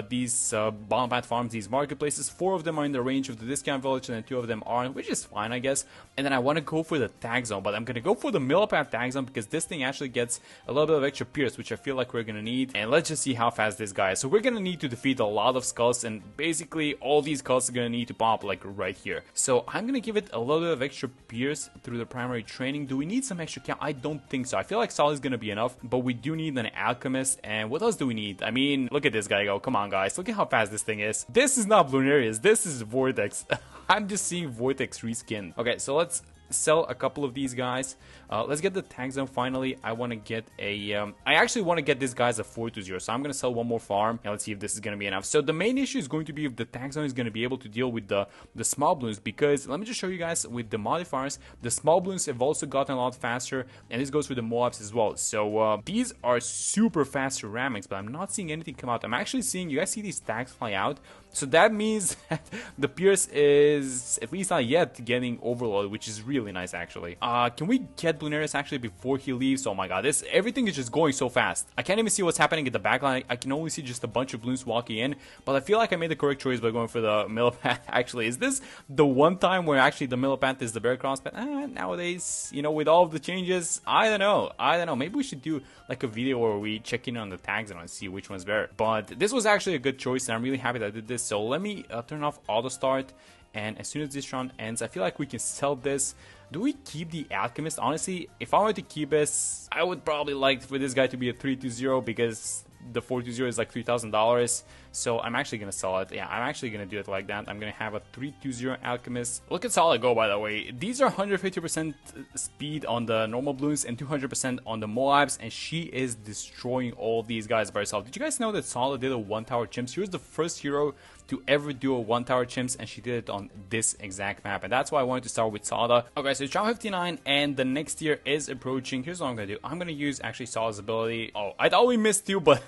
these bomb pad farms, these marketplaces. 4 of them are in the range of the discount village, and then 2 of them aren't, which is fine, I guess. And then I want to go for the tag zone, but I'm gonna go for the millipede tag zone because this thing actually gets a little bit of extra pierce, which I feel like we're gonna need. And let's just see how fast this guy is. So we're gonna need to defeat a lot of skulls, and basically all these skulls are gonna need to pop like right here. So I'm gonna give it a little bit of extra pierce through the primary training. Do we need some extra count? I don't think so. I feel like solid is gonna be enough, but we do need an alchemist. And what else do we need? I mean, look at this guy go. Come on, guys. Look at how fast this thing is. This is not Bloonarius. This is Vortex. I'm just seeing Vortex reskin. Okay, so let's sell a couple of these guys. Let's get the tag zone finally. I want to get a I actually want to get this guy's a 4-0, so I'm gonna sell one more farm, and let's see if this is gonna be enough. So the main issue is going to be if the tag zone is gonna be able to deal with the small balloons, because let me just show you guys with the modifiers, the small balloons have also gotten a lot faster, and this goes for the Moabs as well. So these are super fast ceramics, but I'm not seeing anything come out. I'm actually seeing, you guys see these tags fly out, so that means that the pierce is at least not yet getting overloaded, which is really nice actually. Can we get Bloonarius actually before he leaves? Oh my god, everything is just going so fast. I can't even see what's happening at the back line. I can only see just a bunch of balloons walking in, but I feel like I made the correct choice by going for the millipede. Actually, is this the one time where actually the millipede is the bear crossbed? Nowadays, you know, with all of the changes, I don't know. Maybe we should do like a video where we check in on the tags and see which one's better. But this was actually a good choice, and I'm really happy that I did this. So let me turn off auto start, and as soon as this round ends, I feel like we can sell this. Do we keep the alchemist? Honestly, if I were to keep this, I would probably like for this guy to be a 3-0 because the 4-0 is like $3,000. So I'm actually gonna sell it. Yeah, I'm actually gonna do it like that. I'm gonna have a 3-2-0 alchemist. Look at Solid go, by the way. These are 150% speed on the normal balloons and 200% on the Moabs, and she is destroying all these guys by herself. Did you guys know that Solid did a 1-tower chimp? She was the first hero to ever do a 1-tower chimps, and she did it on this exact map, and that's why I wanted to start with Sada. Okay, so it's round 59, and the next tier is approaching. Here's what I'm gonna do. I'm gonna use actually Sada's ability. Oh, I thought we missed you, but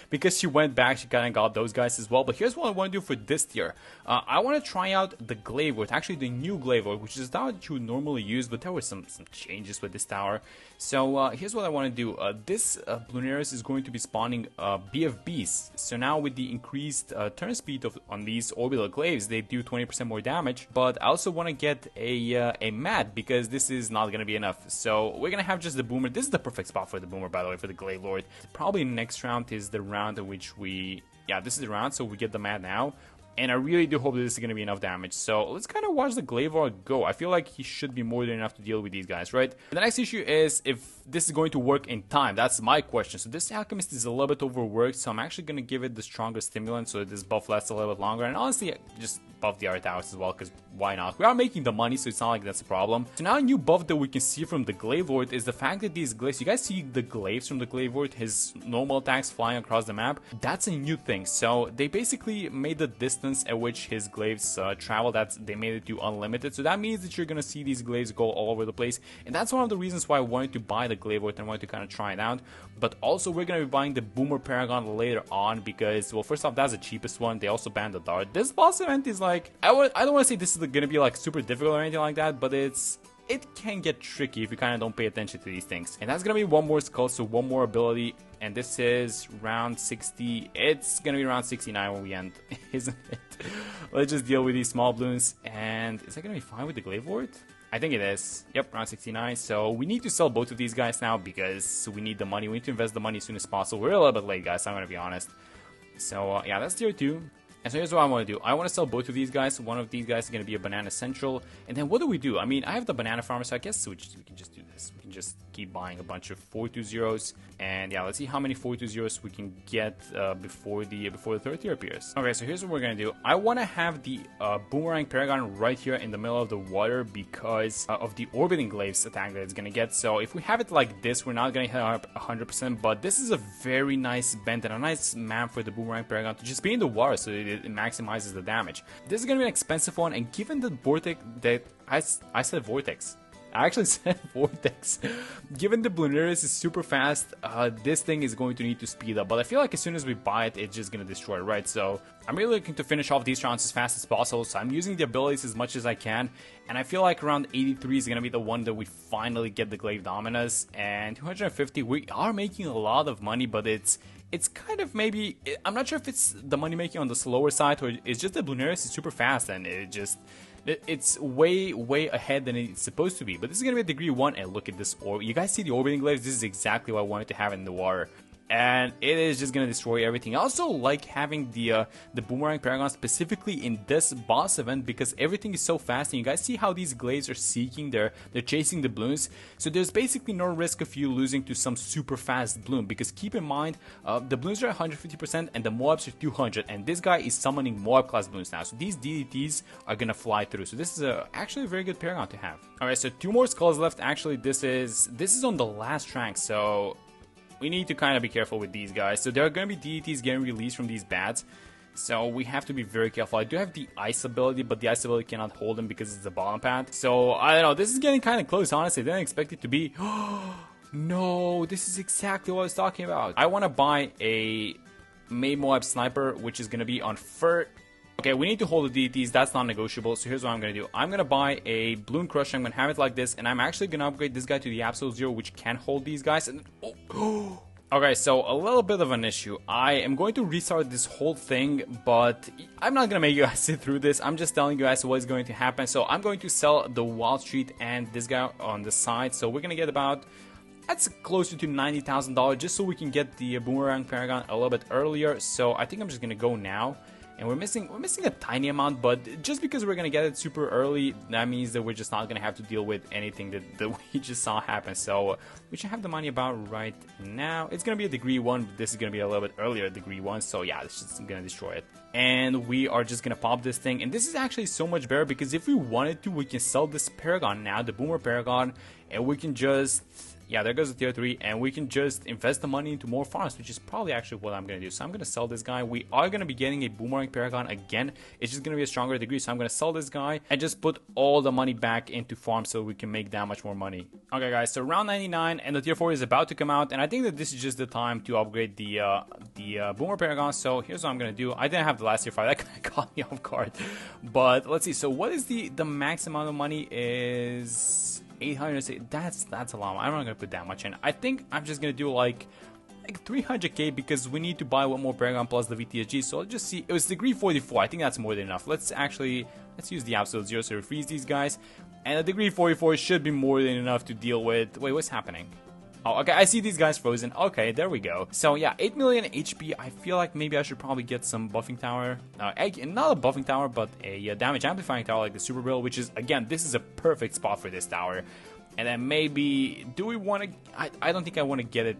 because she went back, she kind of got those guys as well. But here's what I want to do for this tier. I want to try out the Glaive Lord, actually the new Glaive Lord, which is the tower that you would normally use, but there were some changes with this tower. So here's what I want to do. This Bloonarius is going to be spawning BFBs. So now with the increased turn speed on these orbital glaives, they do 20% more damage. But I also want to get a mat, because this is not going to be enough. So we're going to have just the Boomer. This is the perfect spot for the Boomer, by the way, for the Glaive Lord. Probably next round is the round in which we... Yeah, this is the round, so we get the mat now. And I really do hope that this is going to be enough damage. So let's kind of watch the Glaive Lord go. I feel like he should be more than enough to deal with these guys, right? The next issue is if this is going to work in time. That's my question. So this Alchemist is a little bit overworked, so I'm actually going to give it the stronger stimulant so that this buff lasts a little bit longer. And honestly, just buff the Art Hours as well, because why not? We are making the money, so it's not like that's a problem. So now a new buff that we can see from the Glaive Lord is the fact that these glaives, you guys see the glaives from the Glaive Lord, his normal attacks flying across the map. That's a new thing. So they basically made the distance at which his glaives travel, they made it to unlimited. So that means that you're going to see these glaives go all over the place. And that's one of the reasons why I wanted to buy the Glaive Lord and wanted to kind of try it out. But also we're going to be buying the Boomer Paragon later on because, well, first off, that's the cheapest one. They also banned the Dart. This boss event is like, I don't want to say this is going to be like super difficult or anything like that, but it can get tricky if you kind of don't pay attention to these things. And that's going to be one more skull, so one more ability. And this is round 60. It's going to be round 69 when we end, isn't it? Let's just deal with these small balloons. And is that going to be fine with the Glaive Lord? I think it is. Yep, round 69. So we need to sell both of these guys now because we need the money. We need to invest the money as soon as possible. We're a little bit late, guys. I'm going to be honest. So yeah, that's tier 2. And so here's what I want to do. I want to sell both of these guys. One of these guys is going to be a Banana Central. And then what do we do? I mean, I have the Banana Farmer, so I guess we can just do this. We can just keep buying a bunch of 420s, and yeah, let's see how many 420s we can get before the third tier appears. Okay, so here's what we're gonna do. I want to have the Boomerang Paragon right here in the middle of the water because of the orbiting glaives attack that it's gonna get. So if we have it like this, we're not gonna hit up 100%, but this is a very nice bend and a nice map for the Boomerang Paragon to just be in the water, so it maximizes the damage. This is gonna be an expensive one, and given the Vortex that I said Vortex. I actually said Vortex. Given the Bloonarius is super fast, this thing is going to need to speed up. But I feel like as soon as we buy it, it's just going to destroy it, right? So I'm really looking to finish off these rounds as fast as possible. So I'm using the abilities as much as I can. And I feel like around 83 is going to be the one that we finally get the Glaive Dominus. And 250, we are making a lot of money, but it's kind of maybe, I'm not sure if it's the money making on the slower side or it's just that Bloonarius is super fast and it's way ahead than it's supposed to be. But this is going to be a degree 1, and look at this orb. You guys see the orbiting glaives? This is exactly what I wanted to have in the water. And it is just going to destroy everything. I also like having the Boomerang Paragon specifically in this boss event because everything is so fast. And you guys see how these glaives are seeking, they're chasing the balloons. So there's basically no risk of you losing to some super fast balloon, because keep in mind, the balloons are 150% and the Moabs are 200. And this guy is summoning Moab class balloons now. So these DDTs are going to fly through. So this is actually a very good Paragon to have. Alright, so 2 more skulls left. Actually, this is on the last track. So we need to kind of be careful with these guys. So there are going to be DDTs getting released from these bats. So we have to be very careful. I do have the ice ability, but the ice ability cannot hold him because it's the bottom path. So I don't know. This is getting kind of close, honestly. I didn't expect it to be. No, this is exactly what I was talking about. I want to buy a May Moab Sniper, which is going to be on Fur. Okay, we need to hold the DDTs, that's not negotiable, so here's what I'm going to do. I'm going to buy a Balloon Crusher, I'm going to have it like this, and I'm actually going to upgrade this guy to the Absolute Zero, which can hold these guys, and okay, so a little bit of an issue. I am going to restart this whole thing, but I'm not going to make you guys sit through this. I'm just telling you guys what is going to happen. So I'm going to sell the Wild Street and this guy on the side, so we're going to get about, that's closer to $90,000, just so we can get the Boomerang Paragon a little bit earlier. So I think I'm just going to go now. And we're missing a tiny amount, but just because we're gonna get it super early, that means that we're just not gonna have to deal with anything that we just saw happen. So we should have the money about right now. It's gonna be a degree 1, but this is gonna be a little bit earlier degree 1. So yeah, it's just gonna destroy it. And we are just gonna pop this thing. And this is actually so much better because if we wanted to, we can sell this Paragon now, the Boomer Paragon, and we can just, yeah, there goes the tier 3, and we can just invest the money into more farms, which is probably actually what I'm going to do. So I'm going to sell this guy. We are going to be getting a Boomerang Paragon again. It's just going to be a stronger degree, so I'm going to sell this guy and just put all the money back into farms so we can make that much more money. Okay, guys, so round 99, and the tier 4 is about to come out, and I think that this is just the time to upgrade the Boomer Paragon. So here's what I'm going to do. I didn't have the last tier 5. That kind of caught me off guard. But let's see. So what is the max amount of money is 800. That's a lot. I'm not gonna put that much in. I think I'm just gonna do like 300k because we need to buy one more Paragon plus the VTSG. So let's just see. It was degree 44. I think that's more than enough. Let's use the Absolute Zero so we freeze these guys, and a degree 44 should be more than enough to deal with. Wait, what's happening? Oh, okay, I see these guys frozen. Okay, there we go. So yeah, 8 million HP. I feel like maybe I should probably get some buffing tower. Not a buffing tower, but a damage amplifying tower like the Super Barrel, which is, again, this is a perfect spot for this tower. And then maybe, do we want to, I don't think I want to get it.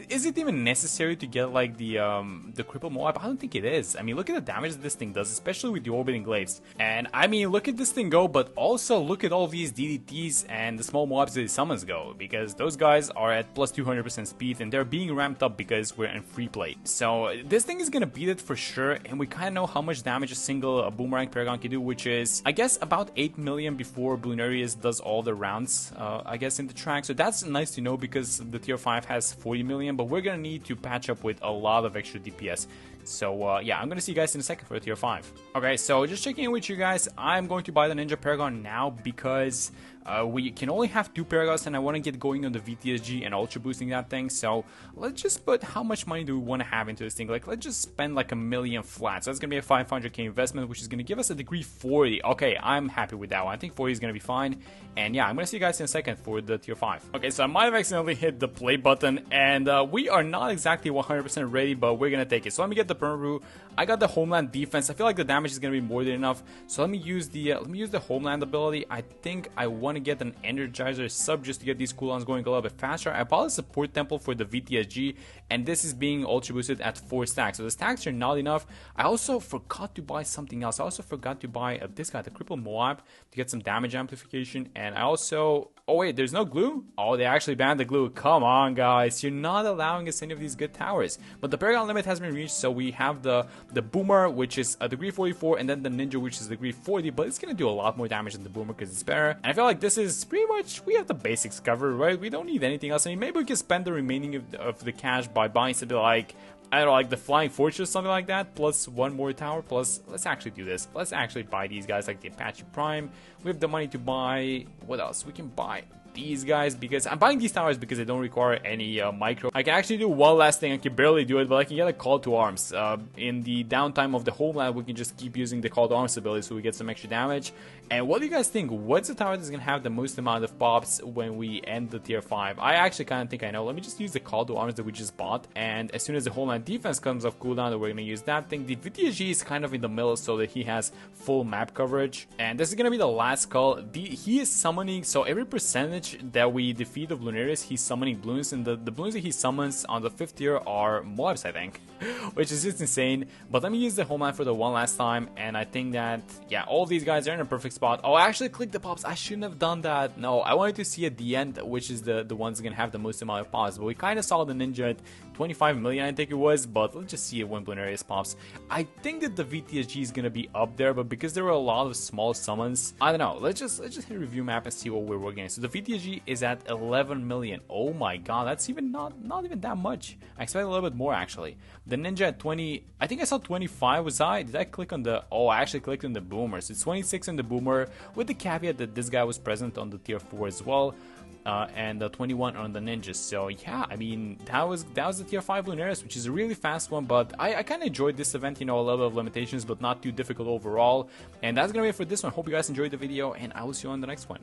Is it even necessary to get like the cripple Moab? I don't think it is. I mean, look at the damage that this thing does, especially with the orbiting glaives. And I mean, look at this thing go, but also look at all these DDTs and the small Moabs that it summons go, because those guys are at plus 200% speed and they're being ramped up because we're in free play. So this thing is gonna beat it for sure, and we kind of know how much damage a single Boomerang Paragon can do, which is, I guess, about 8 million before Bloonarius does all the rounds, I guess, in the track. So that's nice to know because the tier 5 has 40 million. But we're gonna need to patch up with a lot of extra DPS. So yeah, I'm gonna see you guys in a second for tier 5. Okay, so just checking in with you guys, I'm going to buy the Ninja Paragon now because we can only have 2 Paragons and I want to get going on the VTSG and ultra boosting that thing. So let's just put, how much money do we want to have into this thing? Like, let's just spend like $1 million flat. So that's gonna be a 500k investment, which is gonna give us a degree 40. Okay, I'm happy with that one. I think 40 is gonna be fine. And yeah, I'm gonna see you guys in a second for the tier 5. Okay, so I might have accidentally hit the play button, and we are not exactly 100% ready, but we're gonna take it. So let me get the perma-brew. I got the homeland defense. I feel like the damage is gonna be more than enough. So let me use the homeland ability. I think I want to get an energizer sub just to get these cooldowns going a little bit faster. I bought a support temple for the VTSG, and this is being ultra boosted at 4 stacks. So the stacks are not enough. I also forgot to buy something else. I also forgot to buy this guy, the cripple Moab, to get some damage amplification. And I also, oh wait, there's no glue? Oh, they actually banned the glue. Come on, guys, you're not allowing us any of these good towers. But the Paragon limit has been reached, so we have the Boomer, which is a degree 44, and then the Ninja, which is degree 40, but it's gonna do a lot more damage than the Boomer because it's better. And I feel like this is pretty much, we have the basics covered, right? We don't need anything else. I mean, maybe we can spend the remaining of the cash by buying something like, I don't know, like the Flying Fortress, something like that, plus one more tower, plus, let's actually do this. Let's actually buy these guys like the Apache Prime. We have the money to buy, what else? We can buy these guys, because I'm buying these towers because they don't require any micro. I can actually do one last thing. I can barely do it, but I can get a call to arms. In the downtime of the homeland, we can just keep using the call to arms ability so we get some extra damage. And what do you guys think? What's the tower that's gonna have the most amount of pops when we end the tier 5? I actually kind of think I know. Let me just use the call to arms that we just bought, and as soon as the homeland defense comes off cooldown, we're gonna use that thing. The VTSG is kind of in the middle so that he has full map coverage, and this is gonna be the last call. He is summoning, so every percentage that we defeat the Bloonarius, he's summoning bloons, and the bloons that he summons on the 5th tier are mobs, I think, which is just insane. But let me use the homeland for the one last time, and I think that, yeah, all of these guys are in a perfect spot. Oh, I actually clicked the pops. I shouldn't have done that. No, I wanted to see at the end which is the ones that are gonna have the most amount of pops, but we kind of saw the Ninja at 25 million, I think it was, but let's just see it when Bloonarius pops. I think that the VTSG is gonna be up there, but because there were a lot of small summons, I don't know. Let's just hit a review map and see what we're working at. So the VTSG is at 11 million. Oh my god, that's even not even that much. I expect a little bit more actually. The Ninja at 20, I think I saw 25. Did I click on the, oh, I actually clicked on the Boomer. So it's 26 on the Boomer, with the caveat that this guy was present on the tier 4 as well. And the 21 on the Ninjas. So yeah, I mean, that was the tier 5 Bloonarius, which is a really fast one, but I kind of enjoyed this event, you know, a level of limitations, but not too difficult overall. And that's gonna be it for this one. Hope you guys enjoyed the video, and I will see you on the next one.